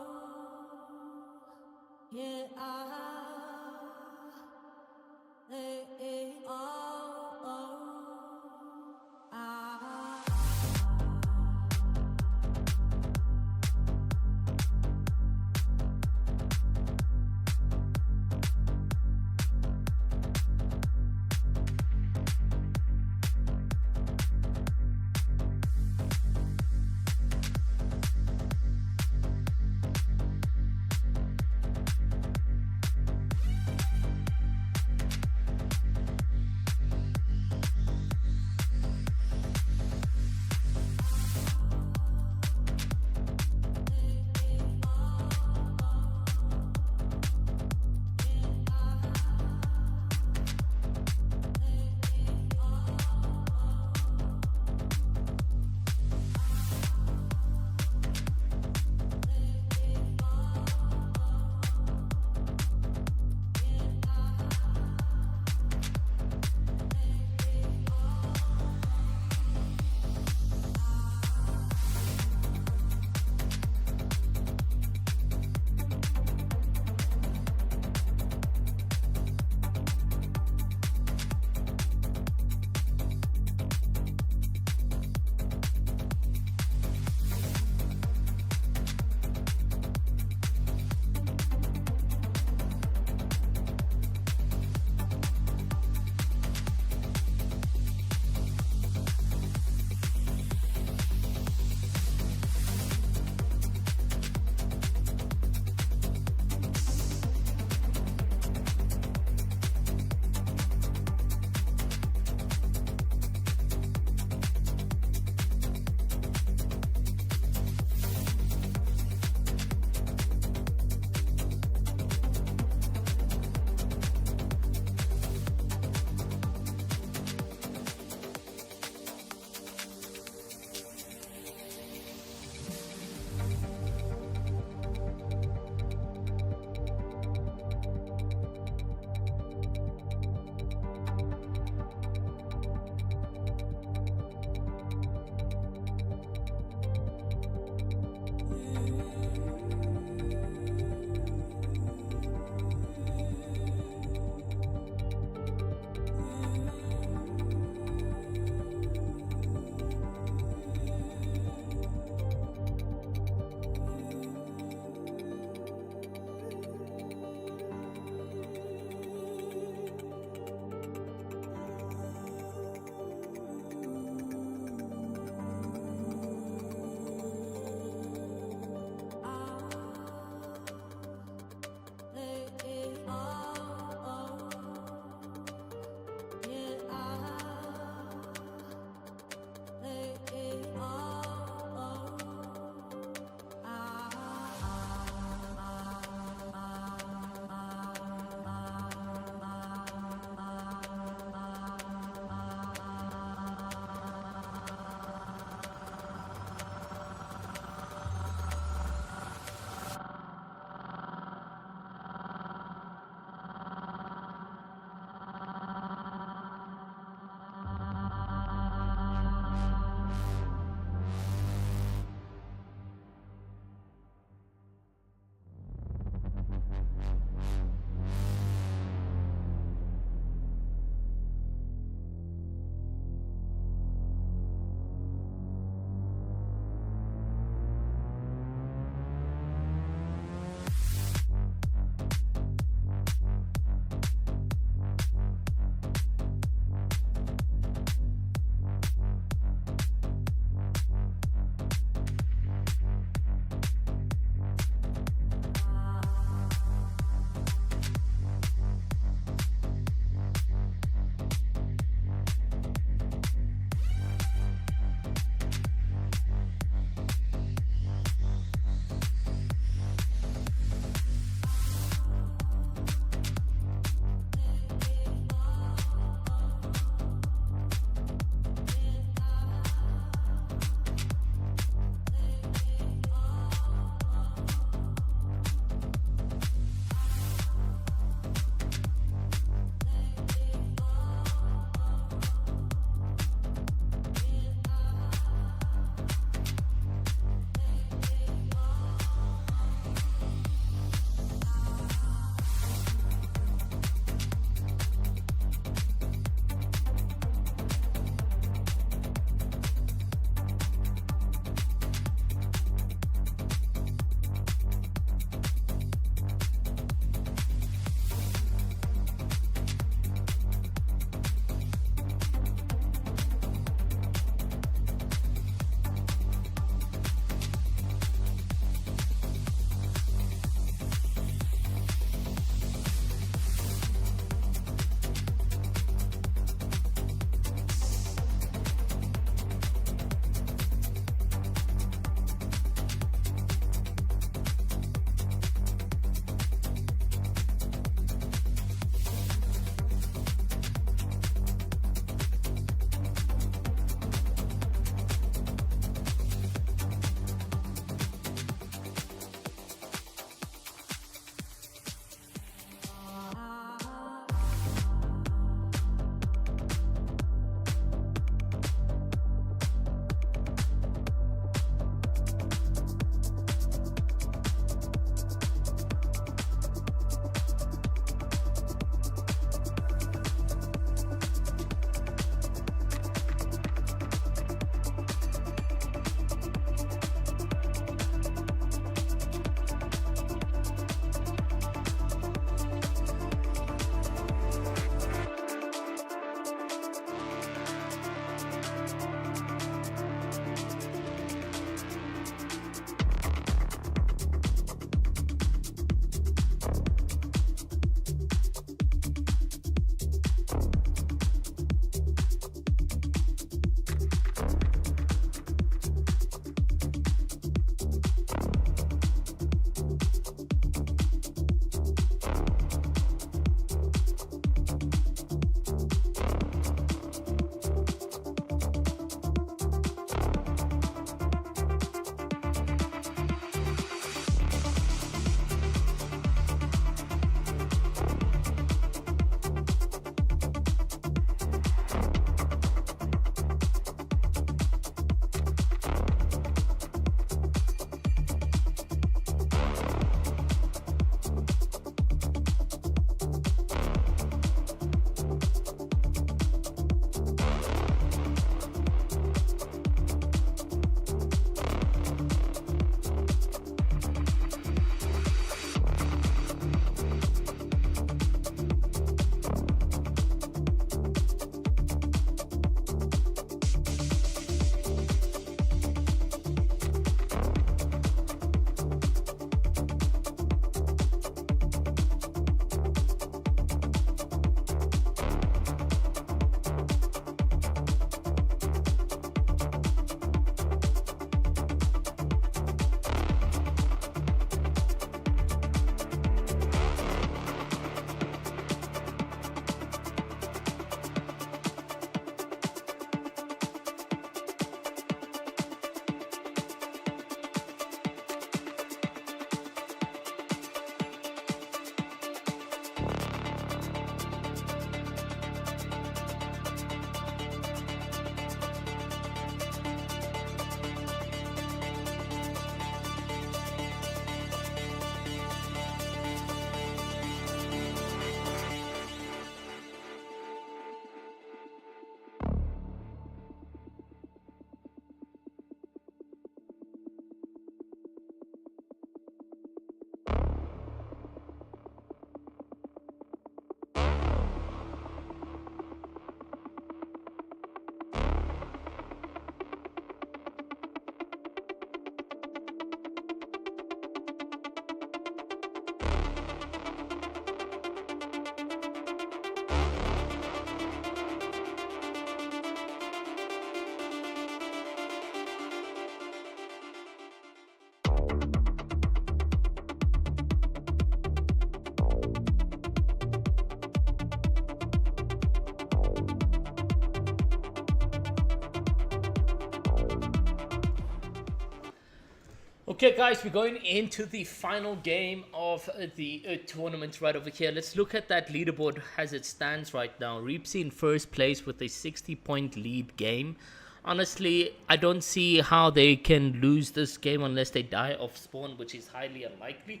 Okay, guys, we're going into the final game of the tournament right over here. Let's look at that leaderboard as it stands right now. Reapsy in first place with a 60-point lead game. Honestly, I don't see how they can lose this game unless they die off spawn, which is highly unlikely.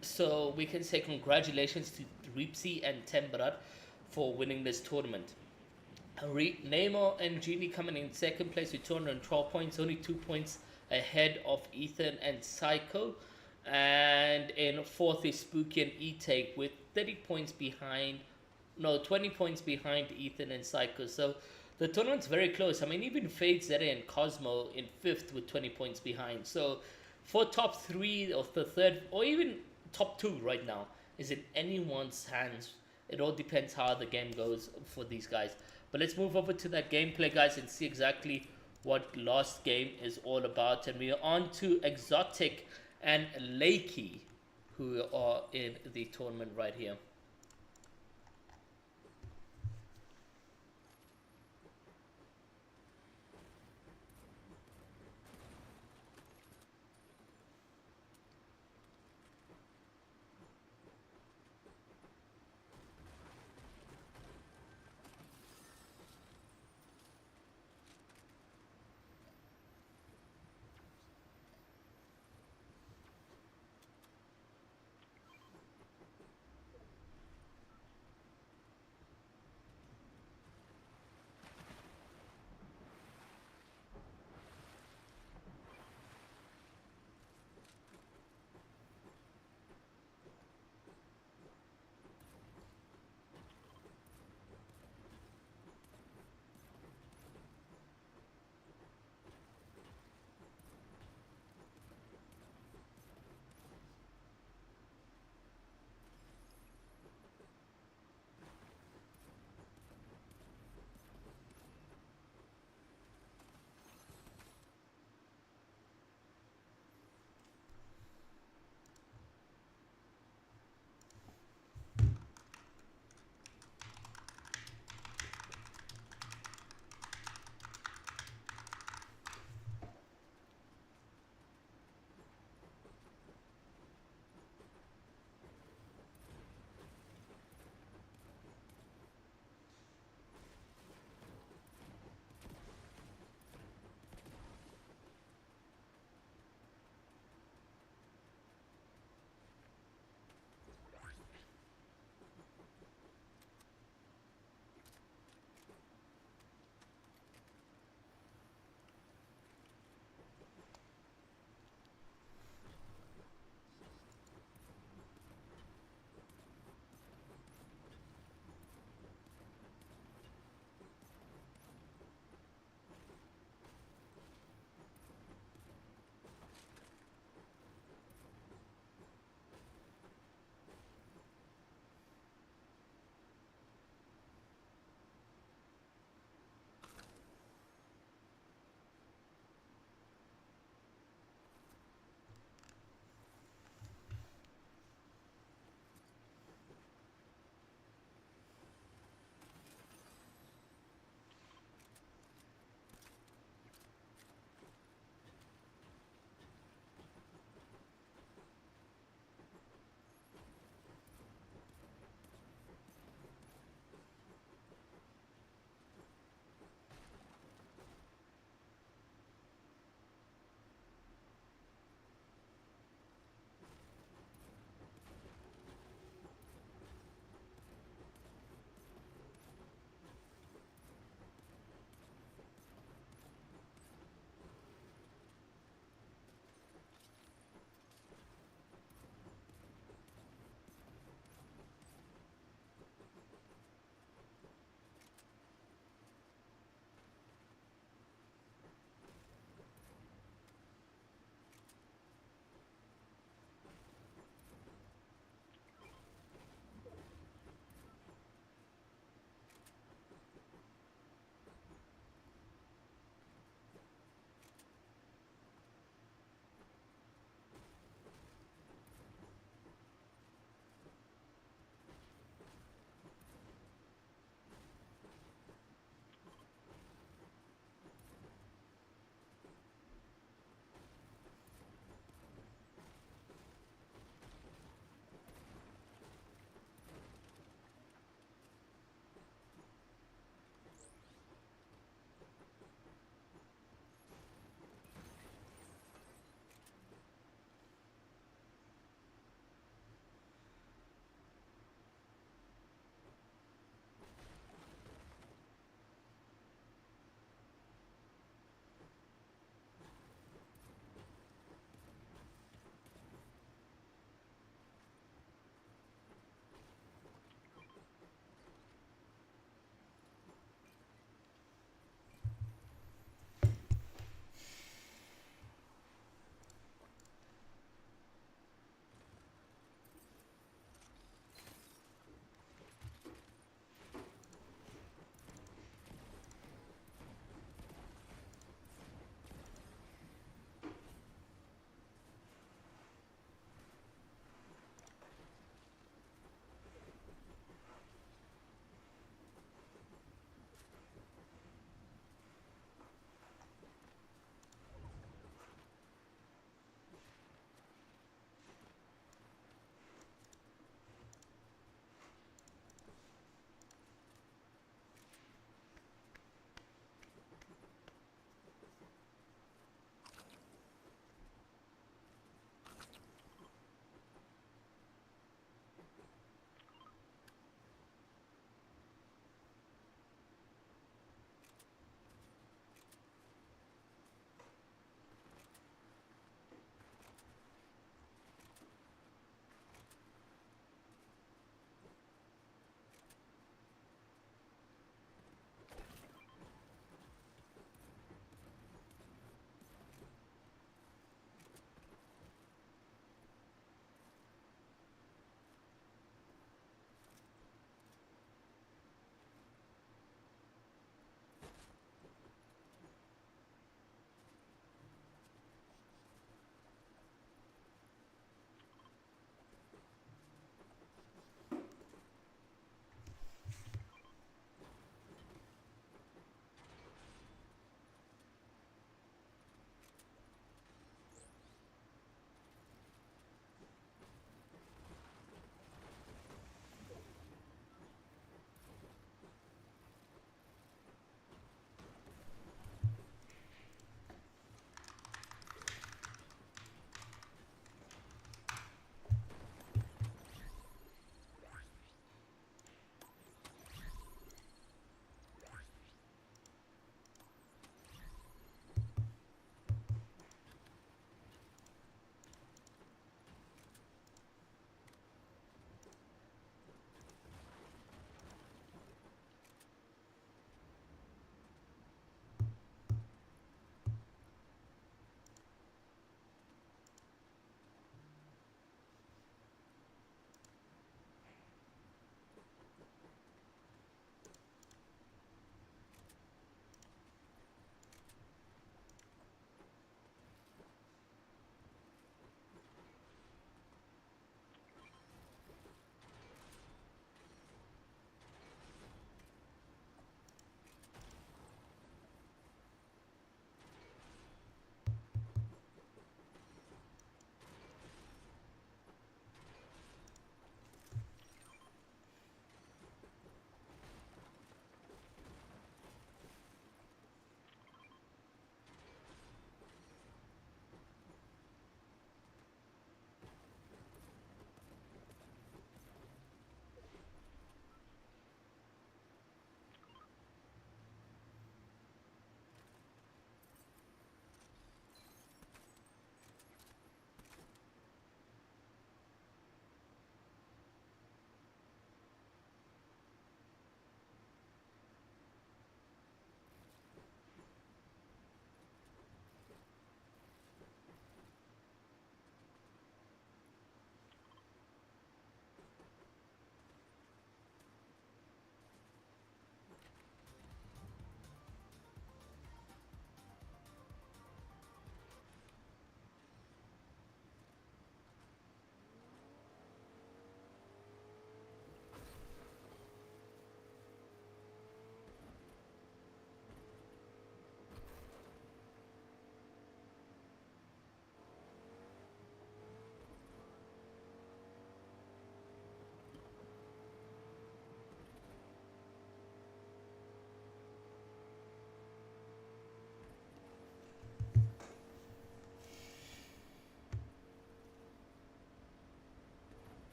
So we can say congratulations to Reapsy and Tembrat for winning this tournament. Neymar and Genie coming in second place with 212 points, only 2 points ahead of Ethan and Psycho. And in fourth is Spooky and E-Take with 30 points behind, no, 20 points behind Ethan and Psycho. So the tournament's very close. I mean, even Fade, Zeta, and Cosmo in fifth with 20 points behind. So for top three of the third, or even top two right now, is in anyone's hands. It all depends how the game goes for these guys. But let's move over to that gameplay, guys, and see exactly what last game is all about. And we are on to Exotic and Lakey, who are in the tournament right here.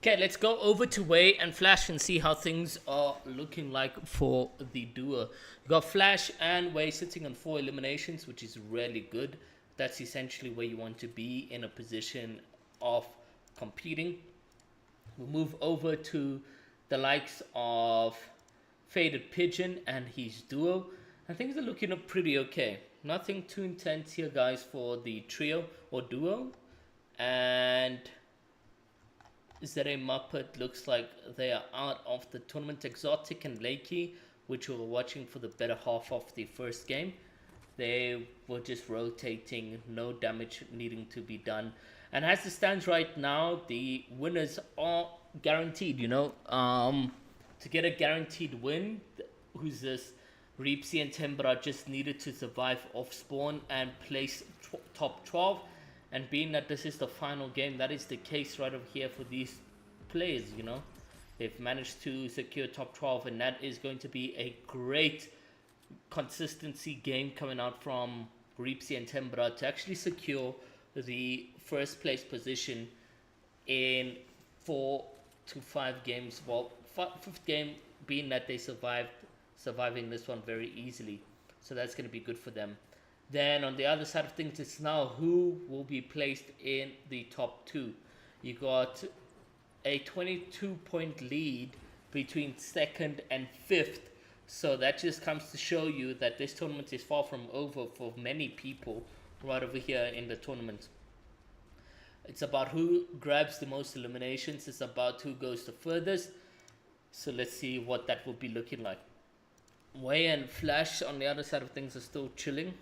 Okay, let's go over to Way and Flash and see how things are looking like for the duo. You got Flash and Way sitting on 4 eliminations, which is really good. That's essentially where you want to be in a position of competing. We'll move over to the likes of Faded Pigeon and his duo. And things are looking up pretty okay. Nothing too intense here, guys, for the trio or duo. And Zere Muppet looks like they are out of the tournament. Exotic and Lakey, which we were watching for the better half of the first game, they were just rotating, no damage needing to be done. And as it stands right now, the winners are guaranteed, you know. To get a guaranteed win, who's this? Reepsy and Timbra just needed to survive off spawn and place top 12. And being that this is the final game, that is the case right over here for these players, you know. They've managed to secure top 12, and that is going to be a great consistency game coming out from Reepsy and Timbra to actually secure the first place position in 4 to 5 games. Well, fifth game being that they surviving this one very easily, so that's going to be good for them. Then on the other side of things, it's now who will be placed in the top 2. You got a 22-point lead between second and fifth, so that just comes to show you that this tournament is far from over for many people right over here in the tournament. It's about who grabs the most eliminations. It's about who goes the furthest. So let's see what that will be looking like. Way and Flash on the other side of things are still chilling.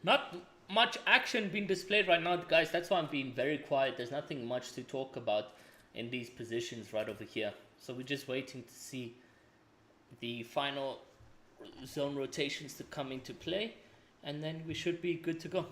Not much action being displayed right now, guys. That's why I'm being very quiet. There's nothing much to talk about in these positions right over here. So we're just waiting to see the final zone rotations to come into play, and then we should be good to go.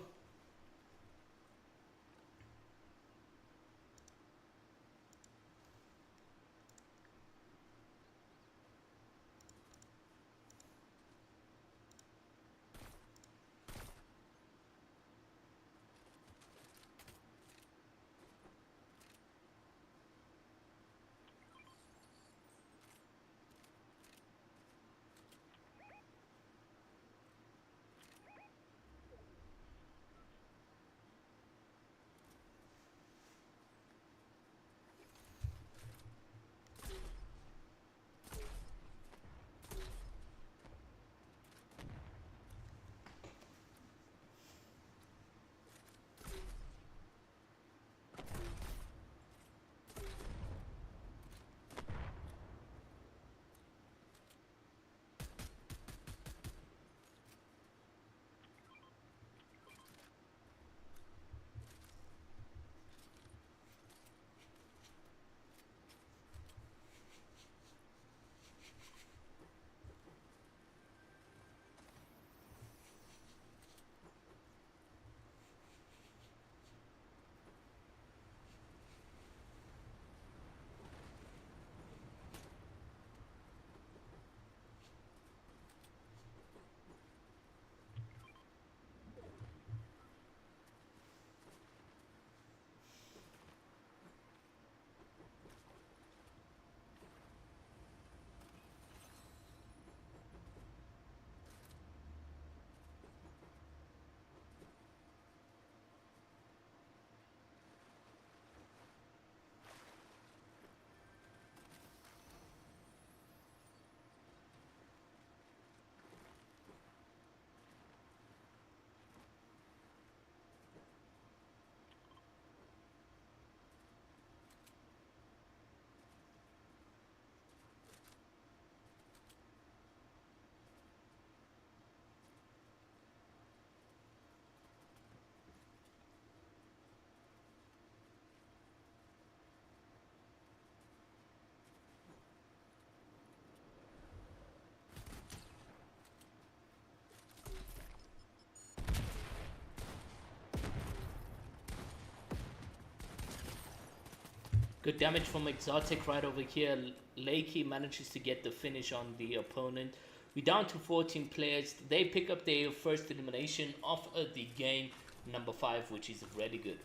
Good damage from Exotic right over here. Lakey manages to get the finish on the opponent. We're down to 14 players. They pick up their first elimination of the game, number 5, which is really good.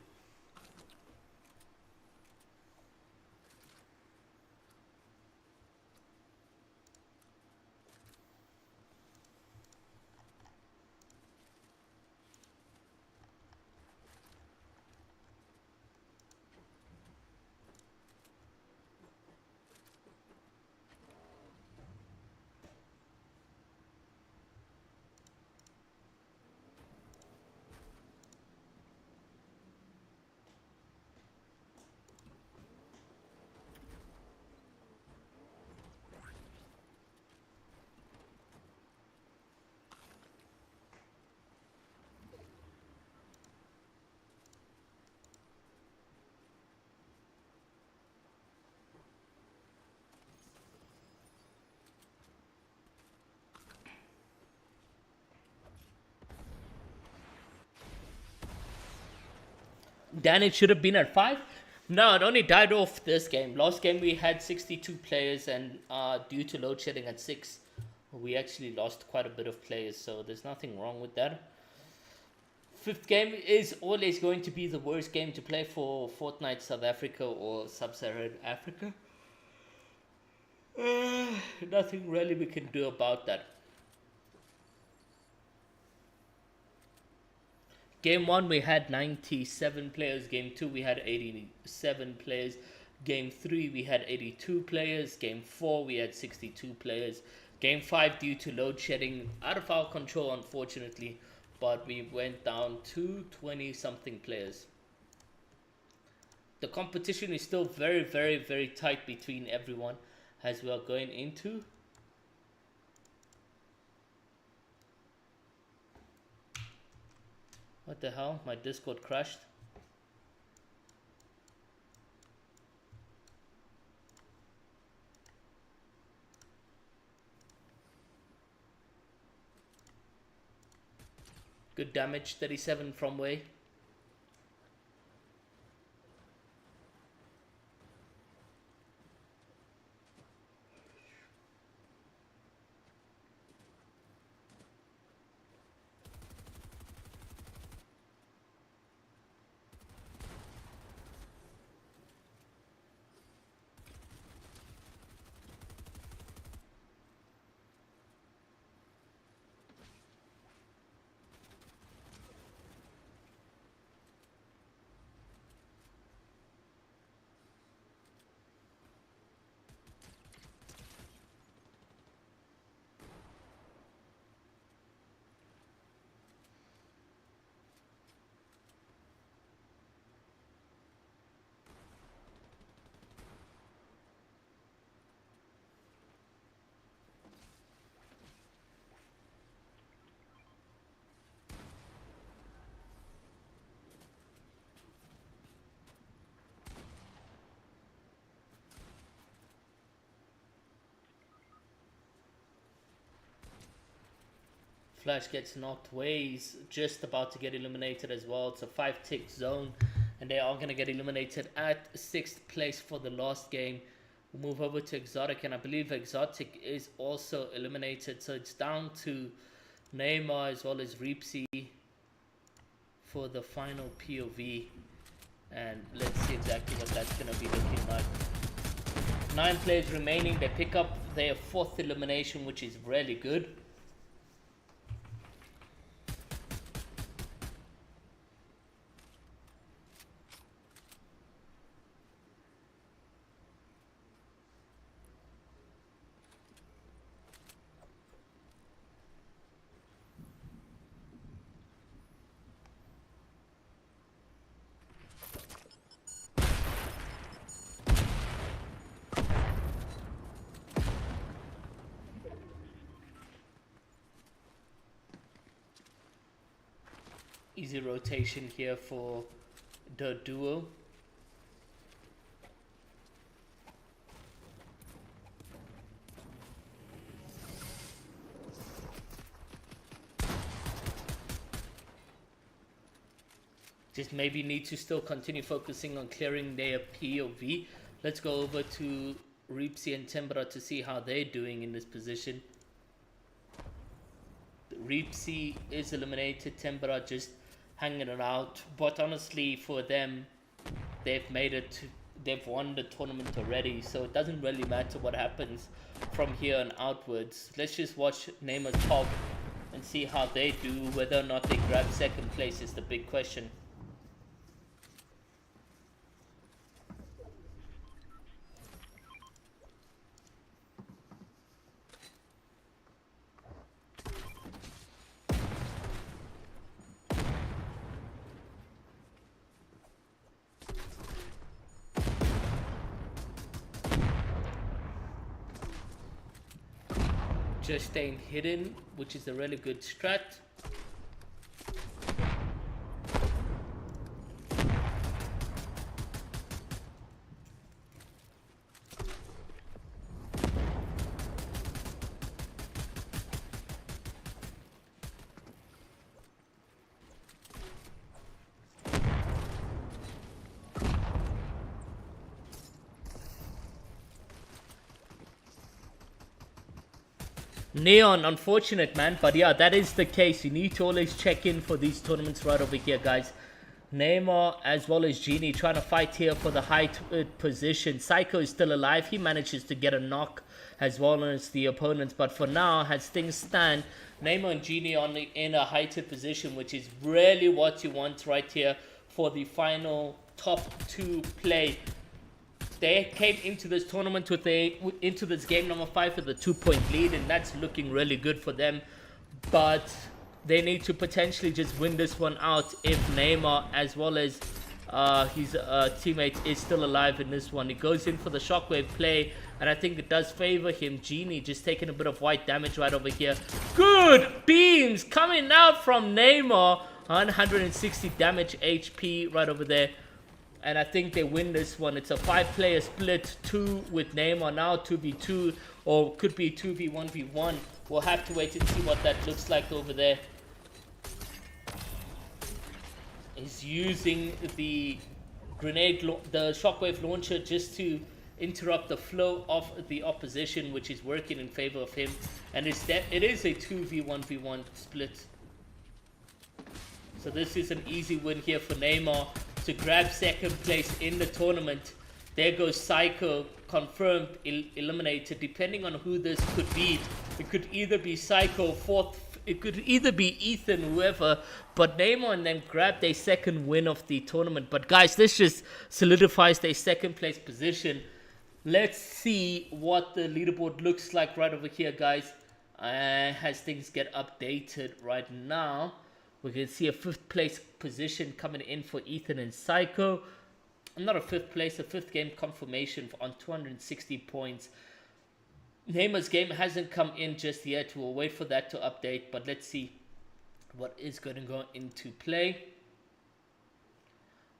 Dan, it should have been at 5. No, it only died off this game. Last game we had 62 players, and due to load shedding at 6, we actually lost quite a bit of players, so there's nothing wrong with that. 5th game is always going to be the worst game to play for Fortnite South Africa or Sub-Saharan Africa. Nothing really we can do about that. Game 1 we had 97 players, Game 2 we had 87 players, Game 3 we had 82 players, Game 4 we had 62 players, Game 5 due to load shedding out of our control unfortunately, but we went down to 20 something players. The competition is still very, very, very tight between everyone as we are going into what the hell? My Discord crashed. Good damage, 37 from Way. Flash gets knocked. Ways just about to get eliminated as well. It's a 5-tick zone, and they are going to get eliminated at 6th place for the last game. We'll move over to Exotic, and I believe Exotic is also eliminated. So it's down to Neymar as well as Reepsy for the final POV. And let's see exactly what that's going to be looking like. 9 players remaining. They pick up their 4th elimination, which is really good. Easy rotation here for the duo. Just maybe need to still continue focusing on clearing their POV Let's go over to Reepsy and Timbra to see how they're doing in this position. Reepsy is eliminated, Timbra just hanging it out. But honestly, for them, they've made it. They've won the tournament already, so it doesn't really matter what happens from here and outwards. Let's just watch Neymar's top and see how they do. Whether or not they grab second place is the big question. Just staying hidden, which is a really good strat. Neon, unfortunate man, but yeah, that is the case. You need to always check in for these tournaments right over here, guys. Neymar as well as Genie trying to fight here for the high position. Psycho is still alive. He manages to get a knock as well as the opponents, but for now, as things stand, Neymar and Genie in a heighted position, which is really what you want right here for the final top 2 play. They came into this tournament into this game number 5 with a 2-point lead, and that's looking really good for them. But they need to potentially just win this one out if Neymar as well as his teammate is still alive in this one. He goes in for the shockwave play, and I think it does favor him. Genie just taking a bit of white damage right over here. Good beams coming out from Neymar. 160 damage HP right over there. And I think they win this one. It's a 5-player split, 2 with Neymar now, 2v2, or could be 2v1v1. We'll have to wait and see what that looks like over there. He's using the the shockwave launcher just to interrupt the flow of the opposition, which is working in favor of him. And it is a 2v1v1 split. So this is an easy win here for Neymar to grab second place in the tournament. There goes Psycho, confirmed, eliminated. Depending on who this could be, it could either be Psycho, it could either be Ethan, whoever, but Neymar and them grabbed their second win of the tournament. But guys, this just solidifies their second place position. Let's see what the leaderboard looks like right over here, guys, as things get updated right now. We can see a 5th place position coming in for Ethan and Psycho. Not a 5th place, a 5th game confirmation on 260 points. Neymar's game hasn't come in just yet. We'll wait for that to update, but let's see what is going to go into play.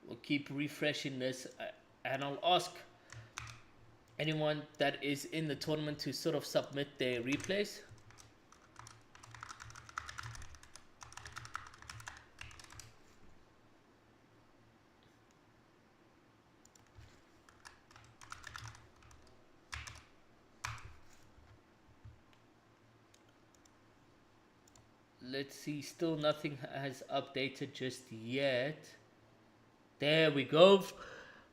We'll keep refreshing this, and I'll ask anyone that is in the tournament to sort of submit their replays. Let's see, still nothing has updated just yet. There we go.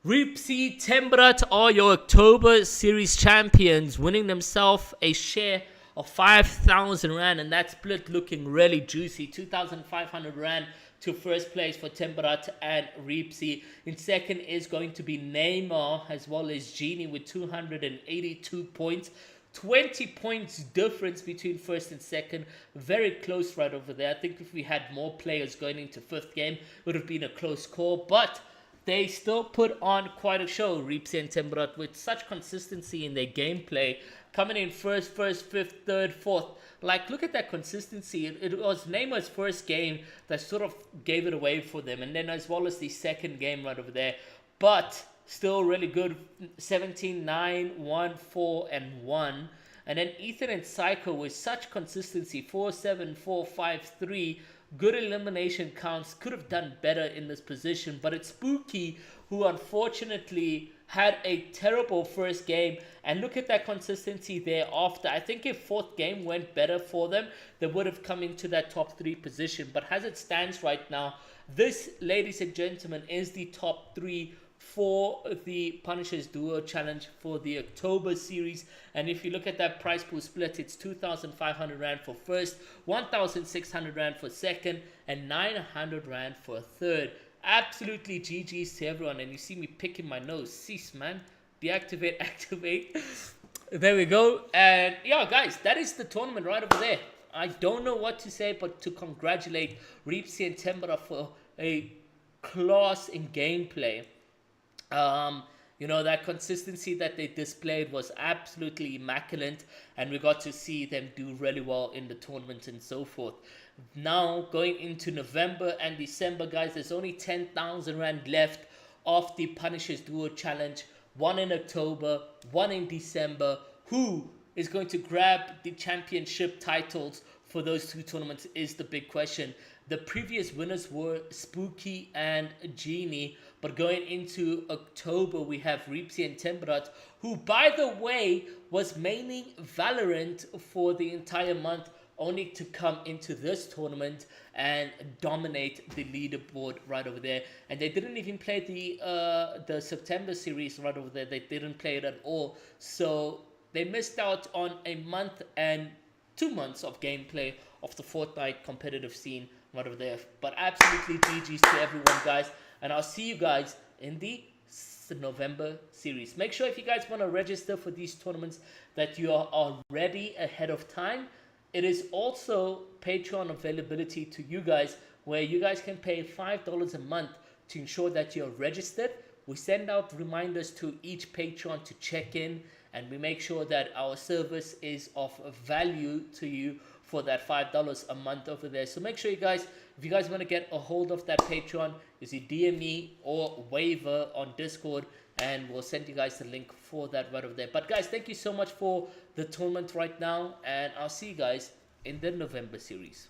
Reepsy Tembrat are your October Series champions, winning themselves a share of 5,000 Rand, and that split looking really juicy. 2,500 Rand to first place for Tembrat and Reepsy. In second is going to be Neymar as well as Genie with 282 points. 20 points difference between first and second. Very close right over there. I think if we had more players going into 5th game, it would have been a close call. But they still put on quite a show, Reepsy and Tembrat, with such consistency in their gameplay. Coming in first, 5th, 3rd, 4th. Like, look at that consistency. It was Neymar's first game that sort of gave it away for them. And then as well as the second game right over there. But still really good. 17, 9, 1, 4, and 1. And then Ethan and Psycho with such consistency. 4, 7, 4, 5, 3. Good elimination counts. Could have done better in this position. But it's Spooky who unfortunately had a terrible first game, and look at that consistency thereafter. I think if fourth game went better for them, they would have come into that top 3 position. But as it stands right now, this, ladies and gentlemen, is the top 3 for the Punishers Duo Challenge for the October series. And if you look at that prize pool split, it's 2,500 Rand for first, 1,600 Rand for second, and 900 Rand for third. Absolutely GG's to everyone. And you see me picking my nose. Cease, man. Deactivate, activate. There we go. And yeah, guys, that is the tournament right over there. I don't know what to say but to congratulate Reepsy and Tembera for a class in gameplay. You know, that consistency that they displayed was absolutely immaculate, and we got to see them do really well in the tournament and so forth. Now, going into November and December, guys, there's only 10,000 Rand left of the Punishers Duo Challenge. One in October, one in December. Who is going to grab the championship titles for those 2 tournaments is the big question. The previous winners were Spooky and Genie, but going into October, we have Reepsy and Temperat, who, by the way, was maining Valorant for the entire month, only to come into this tournament and dominate the leaderboard right over there. And they didn't even play the September series right over there. They didn't play it at all. So they missed out on a month and 2 months of gameplay of the Fortnite competitive scene right over there. But absolutely GG's to everyone, guys. And I'll see you guys in the November series. Make sure if you guys want to register for these tournaments that you are already ahead of time. It is also Patreon availability to you guys, where you guys can pay $5 a month to ensure that you're registered. We send out reminders to each Patreon to check in, and we make sure that our service is of value to you for that $5 a month over there. So make sure you guys, if you guys want to get a hold of that Patreon, you see DM me or Waiver on Discord, and we'll send you guys the link for that right over there. But guys, thank you so much for the tournament right now, and I'll see you guys in the November series.